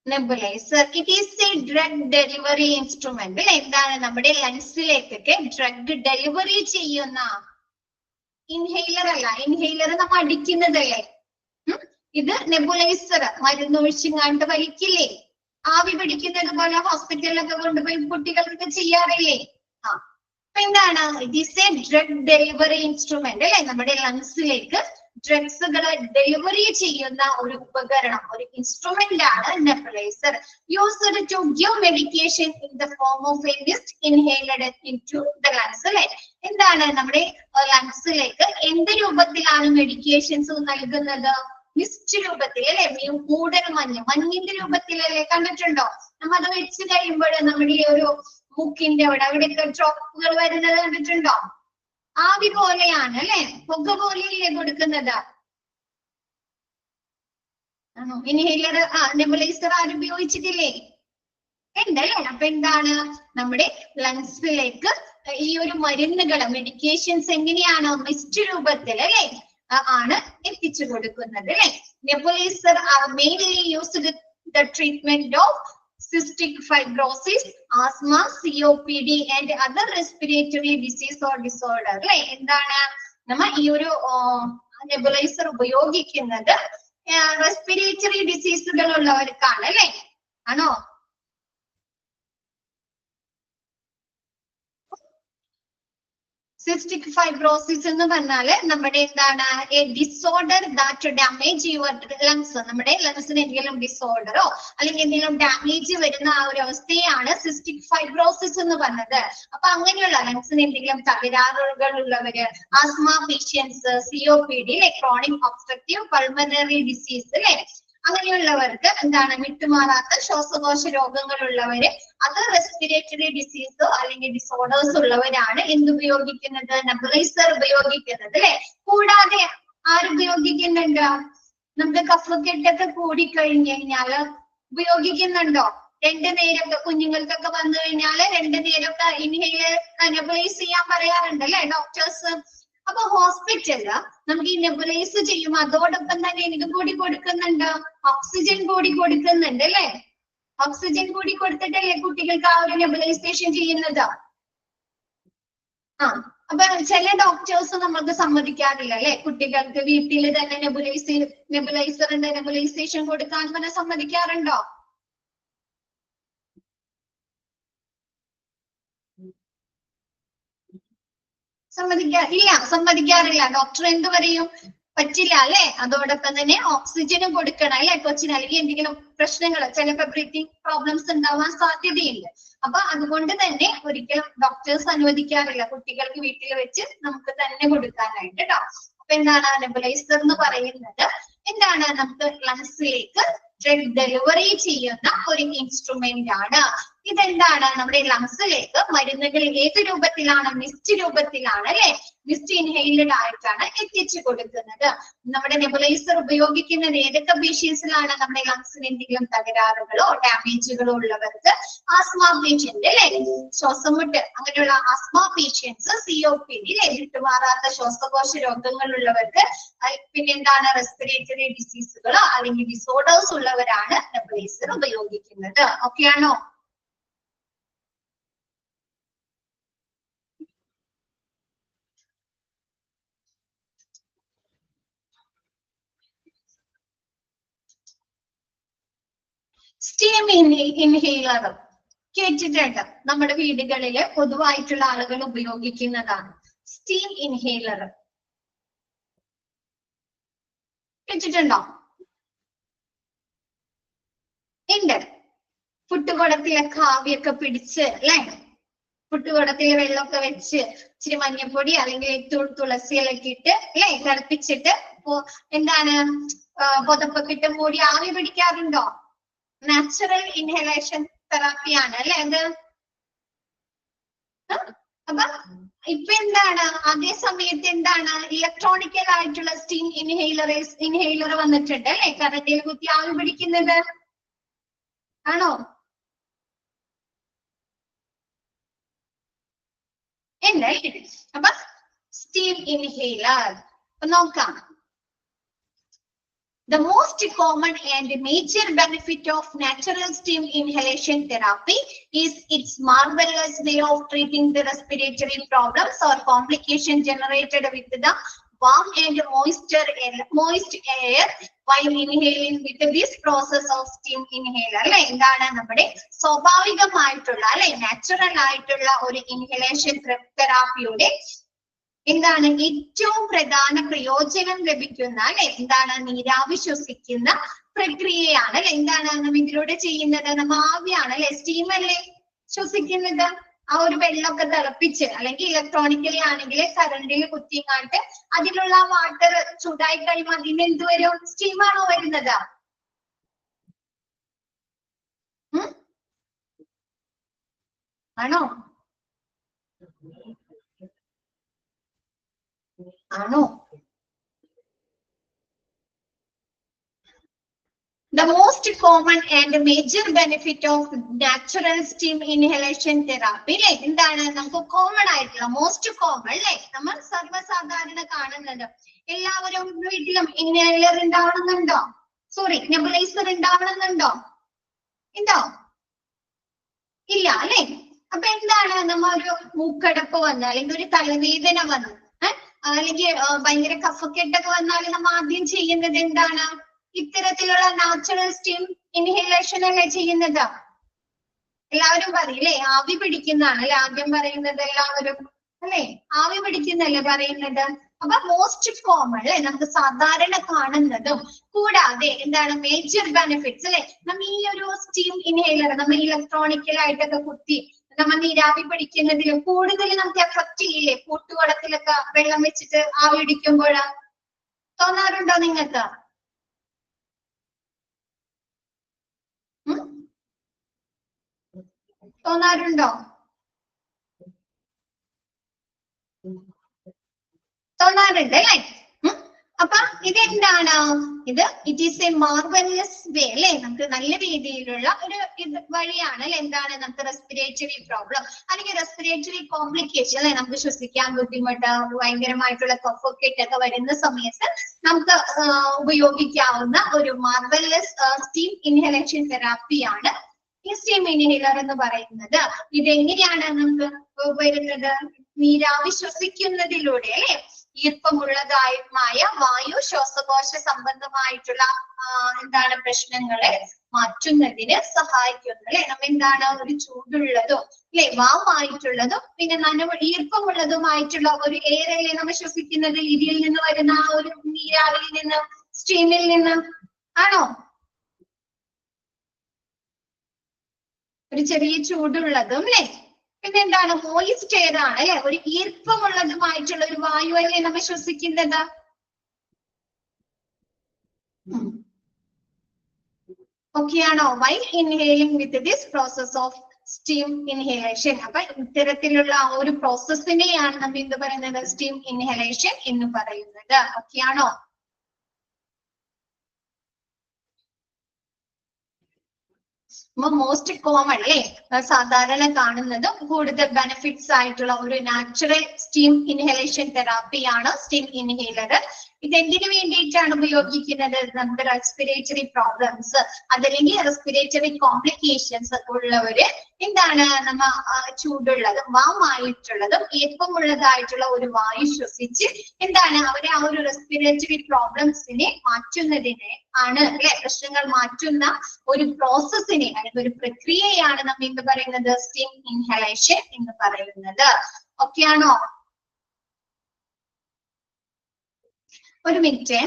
nebuliser it is A drug delivery instrument അല്ലെ? എന്താണ്? നമ്മുടെ ലങ്സിലേക്കൊക്കെ ഡ്രഗ് ഡെലിവറി ചെയ്യുന്ന ഇൻഹെയിലർ അല്ല, ഇൻഹെയിലർ നമ്മൾ അടിക്കുന്നതല്ലേ. ഇത് നെബുലൈസർ മരുന്നൊഴിച്ചിങ്ങാണ്ട് വലിക്കില്ലേ, ആവി പിടിക്കുന്നത് പോലെ ഹോസ്പിറ്റലിലൊക്കെ കൊണ്ടുപോയി കുട്ടികൾക്ക് ചെയ്യാറില്ലേ? അപ്പൊ എന്താണ്? It is A drug delivery instrument അല്ലെ? നമ്മുടെ ലങ്സിലേക്ക് ഡ്രഗ്സുകളെ ഡെലിവറി ചെയ്യുന്ന ഒരു ഉപകരണം, ഒരു ഇൻസ്ട്രുമെന്റ് ആണ് nebuliser. Used to give medication in the form of a mist inhaled into the lungs അല്ലെ? എന്താണ്? നമ്മുടെ ലങ്സിലേക്ക് എന്ത് രൂപത്തിലാണ് മെഡിക്കേഷൻസ് നൽകുന്നത്? മിസ്റ്റ് രൂപത്തിൽ അല്ലെ? മൂടൽ മഞ്ഞിന്റെ രൂപത്തിലല്ലേ? കണ്ടിട്ടുണ്ടോ? നമ്മ അത് വെച്ച് കഴിയുമ്പോൾ നമ്മുടെ ഈ ഒരു മൂക്കിന്റെ അവിടെയൊക്കെ ഡ്രോപ്പുകൾ വരുന്നത് കണ്ടിട്ടുണ്ടോ? ആവി പോലെയാണ് അല്ലെ? പുക പോലെയല്ലേ കൊടുക്കുന്നത്? ഇൻഹേലർ നെബുലൈസർ ആരും ഉപയോഗിച്ചിട്ടില്ലേ? ഉണ്ടല്ലേ. അപ്പൊ എന്താണ് നമ്മുടെ ലങ്സിലേക്ക് ഈ ഒരു മരുന്നുകൾ മെഡിക്കേഷൻസ് എങ്ങനെയാണ് മിസ്റ്റ് രൂപത്തിൽ അല്ലെ ആണ് എത്തിച്ചു കൊടുക്കുന്നത് അല്ലെ. Nebuliser R mainly used the treatment of cystic fibrosis, asthma, COPD and other respiratory disease or disorder അല്ലെ. എന്താണ് നമ്മ ഈ ഒരു നെബുലൈസർ ഉപയോഗിക്കുന്നത് റെസ്പിറേറ്ററി ഡിസീസുകൾ ഉള്ളവർക്കാണ് അല്ലെ. ആണോ? സിസ്റ്റിക് ഫൈബ്രോസിസ് എന്ന് പറഞ്ഞാല് നമ്മുടെ എന്താണ് A disorder that damage your lungs. നമ്മുടെ ലങ്സിന് എന്തെങ്കിലും ഡിസോർഡറോ അല്ലെങ്കിൽ എന്തെങ്കിലും ഡാമേജ് വരുന്ന ആ ഒരു അവസ്ഥയാണ് സിസ്റ്റിക് ഫൈബ്രോസിസ് എന്ന് പറഞ്ഞത്. അപ്പൊ അങ്ങനെയുള്ള ലങ്സിന് എന്തെങ്കിലും തകരാറുകൾ ഉള്ളവര്, ആസ്മ പേഷ്യൻസ്, COPD അല്ലെ, ക്രോണിക് ഒബ്സ്ട്രക്റ്റീവ് പൾമണറി ഡിസീസ് അല്ലെ, അങ്ങനെയുള്ളവർക്ക് എന്താണ് വിട്ടുമാറാത്ത ശ്വാസകോശ രോഗങ്ങളുള്ളവര്, അത് റെസ്പിറേറ്ററി ഡിസീസോ അല്ലെങ്കിൽ ഡിസോർഡേഴ്സ് ഉള്ളവരാണ് എന്തുപയോഗിക്കുന്നത്, നെബുലൈസർ ഉപയോഗിക്കുന്നത് അല്ലെ. കൂടാതെ ആരുപയോഗിക്കുന്നുണ്ട്? നമുക്ക് കഫക്കെട്ടൊക്കെ കൂടിക്കഴിഞ്ഞു കഴിഞ്ഞാല് ഉപയോഗിക്കുന്നുണ്ടോ? 2 നേരമൊക്കെ കുഞ്ഞുങ്ങൾക്കൊക്കെ വന്നു കഴിഞ്ഞാല് 2 നേരമൊക്കെ ഇൻഹേലർ നെബുലൈസ് ചെയ്യാൻ പറയാറുണ്ട് അല്ലെ ഡോക്ടേഴ്സ്. അപ്പൊ ഹോസ്പിറ്റലില് നമുക്ക് ഈ നെബുലൈസ് ചെയ്യുമ്പോൾ അതോടൊപ്പം തന്നെ ഇത് കൂടി കൊടുക്കുന്നുണ്ട്, ഓക്സിജൻ കൂടി കൊടുക്കുന്നുണ്ട് അല്ലെ. ഓക്സിജൻ കൂടി കൊടുത്തിട്ടല്ലേ കുട്ടികൾക്ക് ആ ഒരു നെബുലൈസേഷൻ ചെയ്യുന്നത്. അപ്പൊ ചില ഡോക്ടേഴ്സ് നമ്മൾക്ക് സമ്മതിക്കാറില്ല അല്ലെ, കുട്ടികൾക്ക് വീട്ടിൽ തന്നെ നെബുലൈസറിന്റെ നെബുലൈസേഷൻ കൊടുക്കാൻ തന്നെ സമ്മതിക്കാറുണ്ടോ? സമ്മതിക്കാറില്ല. ഡോക്ടർ എന്ത് പറയും? പറ്റില്ല അല്ലെ. അതോടൊപ്പം തന്നെ ഓക്സിജനും കൊടുക്കണം അല്ലെ കൊച്ചിന്, അല്ലെങ്കിൽ എന്തെങ്കിലും പ്രശ്നങ്ങൾ, ചിലപ്പോൾ ബ്രീത്തിങ് പ്രോബ്ലംസ് ഉണ്ടാവാൻ സാധ്യതയുണ്ട്. അപ്പൊ അതുകൊണ്ട് തന്നെ ഒരിക്കലും ഡോക്ടേഴ്സ് അനുവദിക്കാറില്ല കുട്ടികൾക്ക് വീട്ടിൽ വെച്ച് നമുക്ക് തന്നെ കൊടുക്കാനായിട്ട് കേട്ടോ. അപ്പൊ എന്താണ് നെബുലൈസർ എന്ന് പറയുന്നത്? എന്താണ് നമുക്ക് ലങ്സിലേക്ക് ഡ്രഗ് ഡെലിവറി ചെയ്യുന്ന ഒരു ഇൻസ്ട്രുമെന്റ് ആണ്. ഇതെന്താണ് നമ്മുടെ ലങ്സിലേക്ക് മരുന്നുകൾ ഏത് രൂപത്തിലാണ്? മിസ്റ്റ് രൂപത്തിലാണ് അല്ലെ. മിസ്റ്റ് ഇൻഹെയിൽഡ് ആയിട്ടാണ് എത്തിച്ചു കൊടുക്കുന്നത്. നമ്മുടെ നെബുലൈസർ ഉപയോഗിക്കുന്നത് ഏതൊക്കെ പേഷ്യൻസിലാണ്? നമ്മുടെ ലങ്സിന് എന്തെങ്കിലും തകരാറുകളോ ഡാമേജുകളോ ഉള്ളവർക്ക്, ആസ്മ പേഷ്യന്റ് അല്ലെ, ശ്വാസമുട്ട് അങ്ങനെയുള്ള ആസ്മ പേഷ്യൻസ്, COPD അല്ലെ, വിട്ടുമാറാത്ത ശ്വാസകോശ രോഗങ്ങളുള്ളവർക്ക്, പിന്നെന്താണ് റെസ്പിറേറ്ററി ഡിസീസുകളോ അല്ലെങ്കിൽ ഡിസോർഡേഴ്സ് ഉള്ളവരാണ് നെബുലൈസർ ഉപയോഗിക്കുന്നത്. ഓക്കെ ആണോ? സ്റ്റീം ഇൻഹേലർ കേട്ടിട്ടുണ്ട്, നമ്മുടെ വീടുകളില് പൊതുവായിട്ടുള്ള ആളുകൾ ഉപയോഗിക്കുന്നതാണ് സ്റ്റീം ഇൻഹേലർ. കേട്ടിട്ടുണ്ടോ? ഉണ്ട്. പുട്ടുകുടത്തിലൊക്കെ ആവിയൊക്കെ പിടിച്ച് അല്ലെ, പുട്ടുകുടത്തിൽ വെള്ളമൊക്കെ വെച്ച് ഇച്ചിരി മഞ്ഞപ്പൊടി അല്ലെങ്കിൽ തുളസിയിലൊക്കെ ഇട്ട് അല്ലെ തിളപ്പിച്ചിട്ട് എന്താണ് പുതപ്പൊക്കെ ഇട്ട് മൂടി ആവി പിടിക്കാറുണ്ടോ? നാച്ചുറൽ ഇൻഹലേഷൻ തെറാപ്പിയാണ് അല്ലെ അത്. അപ്പൊ ഇപ്പൊ എന്താണ് അതേ സമയത്ത് എന്താണ് ഇലക്ട്രോണിക്കൽ ആയിട്ടുള്ള സ്റ്റീം ഇൻഹേലർ വന്നിട്ടുണ്ട് അല്ലെ, കറണ്ടിൽ കുത്തി ആവി പിടിക്കുന്നത് ആണോ? ഉണ്ട്. അപ്പൊ സ്റ്റീം ഇൻഹേലർ നോക്കാം. The most common and major benefit of natural steam inhalation therapy is its marvelous way of treating the respiratory problems or complications generated with the warm and moist air while inhaling with this process of steam inhaler. അല്ലെ എന്താണ് നമ്മുടെ സ്വാഭാവികമായിട്ടുള്ള അല്ലെ natural ആയിട്ടുള്ള ഒരു inhalation തെറാപ്പിയുടെ എന്താണ് ഏറ്റവും പ്രധാന പ്രയോജനം ലഭിക്കുന്ന അല്ലെ എന്താണ് നീരാവി ശ്വസിക്കുന്ന പ്രക്രിയയാണ് അല്ലെ. എന്താണ് നമ്മൾ ഇതിലൂടെ ചെയ്യുന്നത്? നമ്മ ആവിയാണ് അല്ലെ, സ്റ്റീം അല്ലേ ശ്വസിക്കുന്നത്. ആ ഒരു വെള്ളമൊക്കെ തിളപ്പിച്ച് അല്ലെങ്കിൽ ഇലക്ട്രോണിക്കലി ആണെങ്കിൽ കറണ്ടിൽ കുത്തിങ്ങാട്ട് അതിലുള്ള വാട്ടർ ചൂടായി കഴിയുമ്പോൾ അതിന് എന്ത് വരും? സ്റ്റീമാണോ വരുന്നത്? ആണോ? ആണോ? The most common and major benefit of natural steam inhalation therapy അല്ലെ എന്താണ് നമുക്ക് കോമൺ ആയിട്ടുള്ള മോസ്റ്റ് കോമൺ അല്ലെ നമ്മൾ സർവ്വസാധാരണ കാണുന്നത് എല്ലാവരും വീട്ടിലും ഇൻഹേലർ ഉണ്ടാവണമെന്നുണ്ടോ സോറി നെബുലൈസർ ഉണ്ടാവണമെന്നുണ്ടോ ഉണ്ടോ ഇല്ല അല്ലെ അപ്പൊ എന്താണ് നമ്മ ഒരു മൂക്കടപ്പ് വന്ന് അല്ലെങ്കിൽ ഒരു തലവേദന വന്നു അല്ലെങ്കിൽ ഭയങ്കര കഫക്കെട്ടൊക്കെ വന്നാൽ നമ്മൾ ആദ്യം ചെയ്യുന്നത് എന്താണ് ഇത്തരത്തിലുള്ള നാച്ചുറൽ സ്റ്റീം ഇൻഹേലേഷൻ അല്ലേ ചെയ്യുന്നത് എല്ലാവരും പറയില്ലേ ആവി പിടിക്കുന്നതാണ് അല്ലെ ആദ്യം പറയുന്നത് എല്ലാവരും അല്ലെ ആവി പിടിക്കുന്നല്ലേ പറയുന്നത് അപ്പൊ മോസ്റ്റ് കോമൺ അല്ലെ നമുക്ക് സാധാരണ കാണുന്നതും കൂടാതെ എന്താണ് മേജർ ബെനിഫിറ്റ്സ് അല്ലെ നമ്മൾ ഈ ഒരു സ്റ്റീം ഇൻഹേലർ നമ്മൾ ഇലക്ട്രോണിക്കലായിട്ടൊക്കെ കുത്തി നമ്മൾ നീരാവി പിടിക്കുന്നതിലും കൂടുതൽ നമുക്ക് എഫക്ട് ചെയ്യില്ലേ കൂട്ടുകുളത്തിലൊക്കെ വെള്ളം വെച്ചിട്ട് ആവി പിടിക്കുമ്പോൾ തോന്നാറുണ്ടോ നിങ്ങൾക്ക് തോന്നാറുണ്ടോ തോന്നാറുണ്ട് അല്ലേ അപ്പൊ ഇതെന്താണ് ഇത് ഇറ്റ് ഈസ് എ മാർവലസ് വേ അല്ലെ നമുക്ക് നല്ല രീതിയിലുള്ള ഒരു ഇത് വഴിയാണ് അല്ലെ എന്താണ് നമുക്ക് റെസ്പിറേറ്ററി പ്രോബ്ലം അല്ലെങ്കിൽ റെസ്പിറേറ്ററി കോംപ്ലിക്കേഷൻ അല്ലെ നമുക്ക് ശ്വസിക്കാൻ ബുദ്ധിമുട്ട് ഭയങ്കരമായിട്ടുള്ള കഫക്കെട്ടൊക്കെ വരുന്ന സമയത്ത് നമുക്ക് ഉപയോഗിക്കാവുന്ന ഒരു മാർവലസ് സ്റ്റീം ഇൻഹലേഷൻ തെറാപ്പിയാണ് ഈ സ്റ്റീം ഇൻഹേലർ എന്ന് പറയുന്നത് ഇതെങ്ങനെയാണ് നമുക്ക് വരുന്നത് നീരാവി ശ്വസിക്കുന്നതിലൂടെ അല്ലെ ഈർപ്പമുള്ളതായ വായു ശ്വാസകോശ സംബന്ധമായിട്ടുള്ള എന്താണ് പ്രശ്നങ്ങളെ മാറ്റുന്നതിന് സഹായിക്കുന്നു അല്ലെ നമ്മ എന്താണ് ഒരു ചൂടുള്ളതും അല്ലെ വാമായിട്ടുള്ളതും പിന്നെ ഈർപ്പമുള്ളതുമായിട്ടുള്ള ഒരു എയറല്ലേ നമ്മൾ ശ്വസിക്കുന്നത് ഇതിൽ നിന്ന് വരുന്ന ആ ഒരു നീരാവിയിൽ നിന്ന് സ്റ്റീമിൽ നിന്ന് ആണോ ഒരു ചെറിയ ചൂടുള്ളതും അല്ലെ പിന്നെ എന്താണ് മോയിസ്റ്റ് എയർ ആണ് അല്ലെ ഒരു ഈർപ്പമുള്ളതുമായിട്ടുള്ള ഒരു വായു അല്ലേ നമ്മൾ ശ്വസിക്കുന്നത് ഓക്കെയാണോ why inhaling with this process of steam inhalation അപ്പൊ ഇത്തരത്തിലുള്ള ആ ഒരു പ്രോസസ്സിനെയാണ് നമ്മൾ എന്ത് പറയുന്നത് സ്റ്റീം ഇൻഹേലേഷൻ എന്ന് പറയുന്നത് ഓക്കെയാണോ മോസ്റ്റ് കോമൺ അല്ലേ സാധാരണ കാണുന്നതും കൂടുതൽ ബെനിഫിറ്റ്സ് ആയിട്ടുള്ള ഒരു നാച്ചുറൽ സ്റ്റീം ഇൻഹലേഷൻ തെറാപ്പിയാണ് സ്റ്റീം ഇൻഹേലർ ഇതെന്തിനു വേണ്ടിയിട്ടാണ് ഉപയോഗിക്കുന്നത് നമ്മുടെ റെസ്പിറേറ്ററി പ്രോബ്ലംസ് അതല്ലെങ്കിൽ റെസ്പിറേറ്ററി കോംപ്ലിക്കേഷൻസ് ഉള്ളവര് എന്താണ് നമ്മ ചൂടുള്ളതും വാമായിട്ടുള്ളതും ഈർപ്പമുള്ളതായിട്ടുള്ള ഒരു വായു ശ്വസിച്ച് എന്താണ് അവരെ ആ ഒരു റെസ്പിറേറ്ററി പ്രോബ്ലംസിനെ മാറ്റുന്നതിന് ആണ് അല്ലെ പ്രശ്നങ്ങൾ മാറ്റുന്ന ഒരു പ്രോസസ്സിനെ അല്ലെങ്കിൽ ഒരു പ്രക്രിയയാണ് നമ്മൾ എന്ത് പറയുന്നത് സ്റ്റീം ഇൻഹലേഷൻ എന്ന് പറയുന്നത് ഓക്കെയാണോ ഒരു മിനിറ്റ്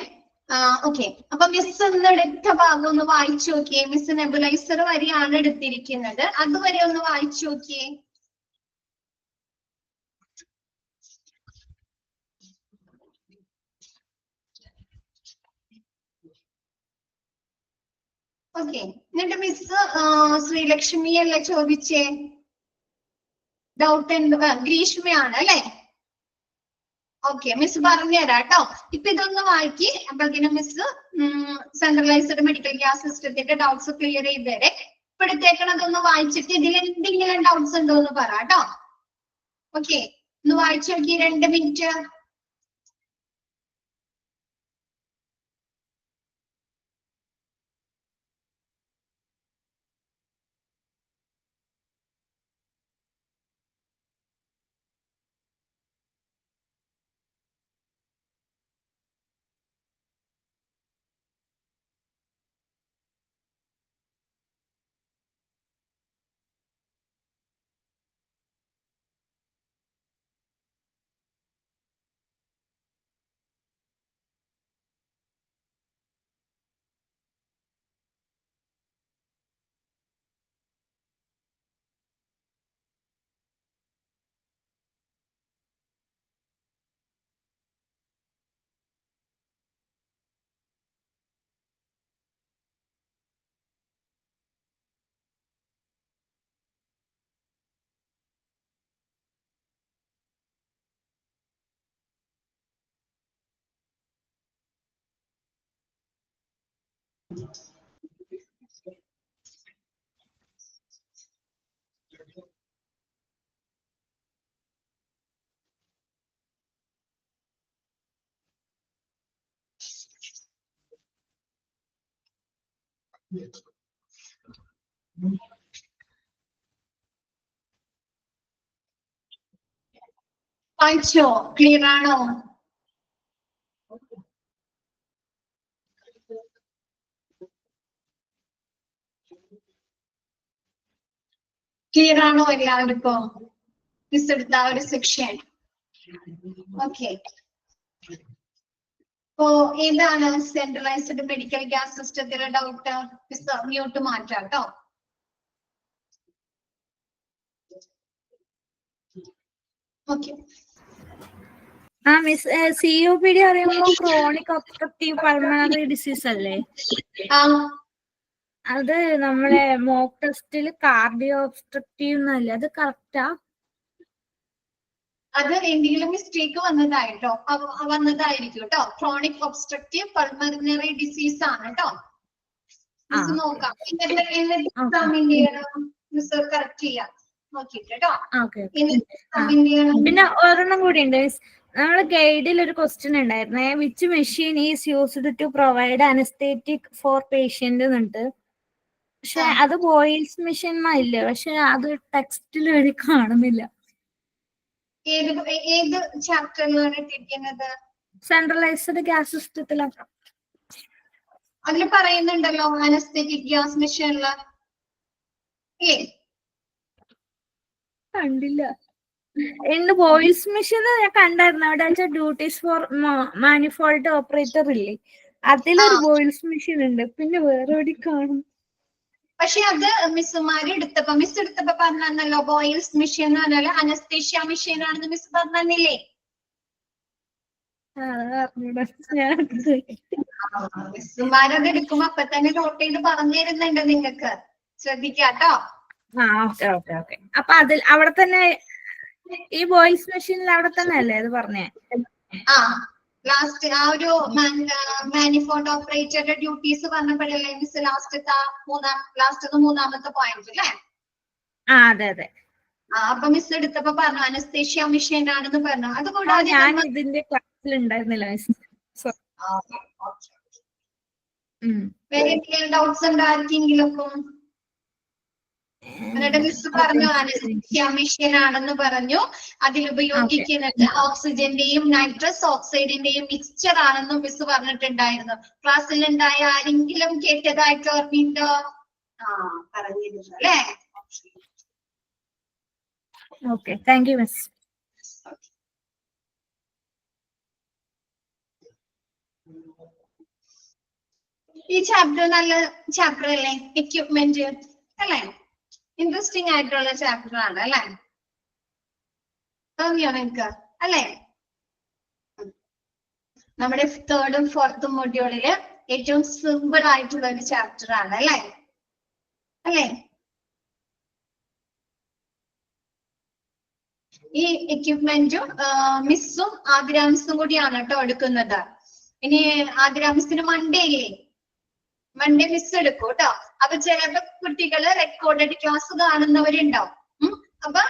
ഓക്കെ അപ്പൊ മിസ് ഒന്ന് എടുത്ത ഭാഗം ഒന്ന് വായിച്ചു നോക്കിയേ മിസ് നെബുലൈസർ വരെയാണ് എടുത്തിരിക്കുന്നത് അതുവരെ ഒന്ന് വായിച്ചു നോക്കിയേ ഓക്കെ എന്നിട്ട് മിസ് ശ്രീലക്ഷ്മി അല്ലേ ചോദിച്ചേ ഡൗട്ട് എന്ത് ഗ്രീഷ്മയാണ് അല്ലെ ഓക്കെ മിസ് പറഞ്ഞുതരാം കേട്ടോ ഇപ്പൊ ഇതൊന്ന് വായിക്കി അപ്പോഴത്തേനും മിസ് സെൻട്രലൈസ്ഡ് മെഡിക്കൽ ഗ്യാസ് സിസ്റ്റത്തിന്റെ ഡൗട്ട്സ് ക്ലിയർ ചെയ്ത് തരെ ഇപ്പൊ എടുത്തേക്കണതൊന്ന് വായിച്ചിട്ട് ഇതിൽ എന്തെങ്കിലും ഡൗട്ട്സ് ഉണ്ടോ എന്ന് പറ കേട്ടോ ഓക്കെ ഒന്ന് വായിച്ചു നോക്കി 2 മിനിറ്റ് വായിച്ചോ? ക്ലിയർ ആണോ? ക്ലിയർ ആണോ എല്ലാവർക്കും? മിസ് എടുത്ത ഒരു സെക്ഷൻ. ഓക്കെ. അപ്പോ ഏതാണ് സെൻട്രലൈസ്ഡ് മെഡിക്കൽ ഗ്യാസ് സിസ്റ്റത്തിലെ ഡൗട്ട്? മിസ് മ്യൂട്ട് മാറ്റാം കേട്ടോ. ഓക്കെ. മിസ് COPD പറയുമ്പോ ക്രോണിക് ഒബ്സ്ട്രക്റ്റീവ് പൾമണറി ഡിസീസ് അല്ലേ? അത് നമ്മളെ മോക്ക് ടെസ്റ്റിൽ കാർഡിയോ ഒബ്സ്ട്രക്റ്റീവ് എന്നല്ലേ? അത് കറക്റ്റാ? അത് എന്തെങ്കിലും മിസ്റ്റേക്ക് വന്നതായിട്ടോ വന്നതായിരിക്കും കേട്ടോ. ക്രോണിക് ഒബ്സ്ട്രക്റ്റീവ് പൾമണറി ഡിസീസ് ആണ് കേട്ടോ. മിസ് നോക്കാം. മിസ് കറക്റ്റ് ചെയ്യാം നോക്കിട്ട് കേട്ടോ. പിന്നെ ഒരെണ്ണം കൂടി ഉണ്ട്. നമ്മുടെ ഗൈഡിൽ ഒരു ക്വസ്റ്റ്യൻ ഉണ്ടായിരുന്നേ, which machine is used to provide anaesthetic for patient എന്നുണ്ട്. പക്ഷെ അത് ബോയിൽസ് മെഷീൻ ഇല്ല. പക്ഷെ അത് ടെക്സ്റ്റിൽ വഴി കാണുന്നില്ല. ഏത് ചാപ്റ്ററിലാണ് ഇട്ടിരിക്കുന്നത്? സെൻട്രലൈസ്ഡ് ഗ്യാസ് സിസ്റ്റത്തിലാണ്. അതിൽ പറയുന്നുണ്ടല്ലോ അനസ്തറ്റിക് ഗ്യാസ് മെഷീനില്. കണ്ടില്ല. ബോയിൽസ് മെഷീൻ ഞാൻ കണ്ടായിരുന്നു. അവിടെ വെച്ചാൽ ഡ്യൂട്ടീസ് ഫോർ മാനിഫോൾഡ് ഓപ്പറേറ്റർ ഇല്ലേ, അതിലൊരു ബോയിൽസ് മെഷീൻ ഉണ്ട്. പിന്നെ വേറെ എവിടെ കാണും? പക്ഷെ അത് മിസ്സുമാര് എടുത്തപ്പോ പറഞ്ഞല്ലോ ബോയിൽസ് മെഷീൻ എന്ന് പറഞ്ഞാല് അനസ്തേഷ്യ മെഷീൻ ആണെന്ന് മിസ് പറഞ്ഞില്ലേ? മിസ്സുമാരത് എടുക്കുമ്പോ അപ്പൊ തന്നെ നോട്ട് ചെയ്ത് പറഞ്ഞു തരുന്നുണ്ട് നിങ്ങൾക്ക്. ശ്രദ്ധിക്കാട്ടോ. ഓക്കെ. അപ്പൊ അതിൽ അവിടെ തന്നെ ഈ ബോയിൽസ് മെഷീനിൽ അവിടെ തന്നെ അല്ലേ അത് പറഞ്ഞേ? ലാസ്റ്റ് ആ ഒരു മാനിഫോൾഡ് ഓപ്പറേറ്ററുടെ ഡ്യൂട്ടീസ് പറഞ്ഞപ്പോഴല്ലേ മിസ് ലാസ്റ്റ് മൂന്നാമത്തെ പോയിന്റ് അല്ലേ? അതെ. അപ്പൊ മിസ് എടുത്തപ്പോ പറഞ്ഞു അനസ്തേഷ്യ മെഷീൻ ആണെന്ന് പറഞ്ഞു. അതുകൂടാതെ ഞാൻ ഇതിന്റെ ക്ലാസ്സിൽ ഉണ്ടായിരുന്നില്ല മിസ്. വേറെ എന്തെങ്കിലും ഡൗട്ട്സ് ഉണ്ടോ ആർക്കെങ്കിലും? മിസ് പറഞ്ഞു അനസ്തേഷ്യ മെഷീൻ ആണെന്ന് പറഞ്ഞു. അതിൽ ഉപയോഗിക്കുന്നത് ഓക്സിജന്റെയും നൈട്രസ് ഓക്സൈഡിന്റെയും മിക്സ്ചർ ആണെന്നും മിസ് പറഞ്ഞിട്ടുണ്ടായിരുന്നു. ക്ലാസ്സിൽ ഉണ്ടായ ആരെങ്കിലും കേട്ടതായിട്ട് ഓർമ്മയുണ്ടോ? പറഞ്ഞിരുന്നു അല്ലേ? Okay, thank you miss. ഈ ചാപ്റ്റർ നല്ല ചാപ്റ്റർ അല്ലേ? എക്യുപ്മെന്റ് അല്ലേ? ഇൻട്രസ്റ്റിംഗ് ആയിട്ടുള്ള ചാപ്റ്റർ ആണ് അല്ലേ? തോന്നിയോ നിങ്ങക്ക് അല്ലേ? നമ്മുടെ 3rd ഉം 4th മൊഡ്യൂളില് ഏറ്റവും സിമ്പിൾ ആയിട്ടുള്ള ഒരു ചാപ്റ്റർ ആണ് അല്ലേ? ഈ എക്യുപ്മെന്റും മിസ്സും ആതിര മിസ്സും കൂടിയാണ് കേട്ടോ എടുക്കുന്നത്. ഇനി ആതിര മിസ്സിന് മൺഡേ ഇല്ലേ? മൺഡേ മിസ് എടുക്കും കേട്ടോ. അപ്പൊ ചിലപ്പോ കുട്ടികള് റെക്കോർഡഡ് ക്ലാസ് കാണുന്നവരുണ്ടാവും. അപ്പൊ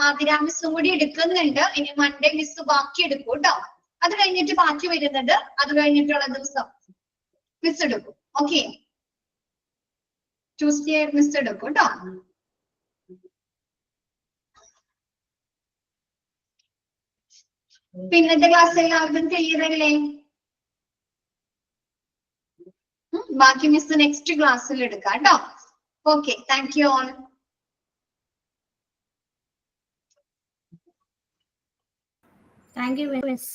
ആതിര മിസ്സും കൂടി എടുക്കുന്നുണ്ട്. ഇനി മൺഡേ മിസ് ബാക്കി എടുക്കും കേട്ടോ. അത് കഴിഞ്ഞിട്ട് ബാക്കി വരുന്നത് അത് കഴിഞ്ഞിട്ടുള്ള ദിവസം മിസ് എടുക്കും. ഓക്കെ, ട്യൂസ്ഡേ മിസ് എടുക്കും കേട്ടോ. പിന്നത്തെ ക്ലാസ് എല്ലാവർക്കും ക്ലിയർ അല്ലേ? ബാക്കി മിസ് നെക്സ്റ്റ് ക്ലാസ്സിൽ എടുക്കാം കേട്ടോ. Okay, thank you all. Thank you miss.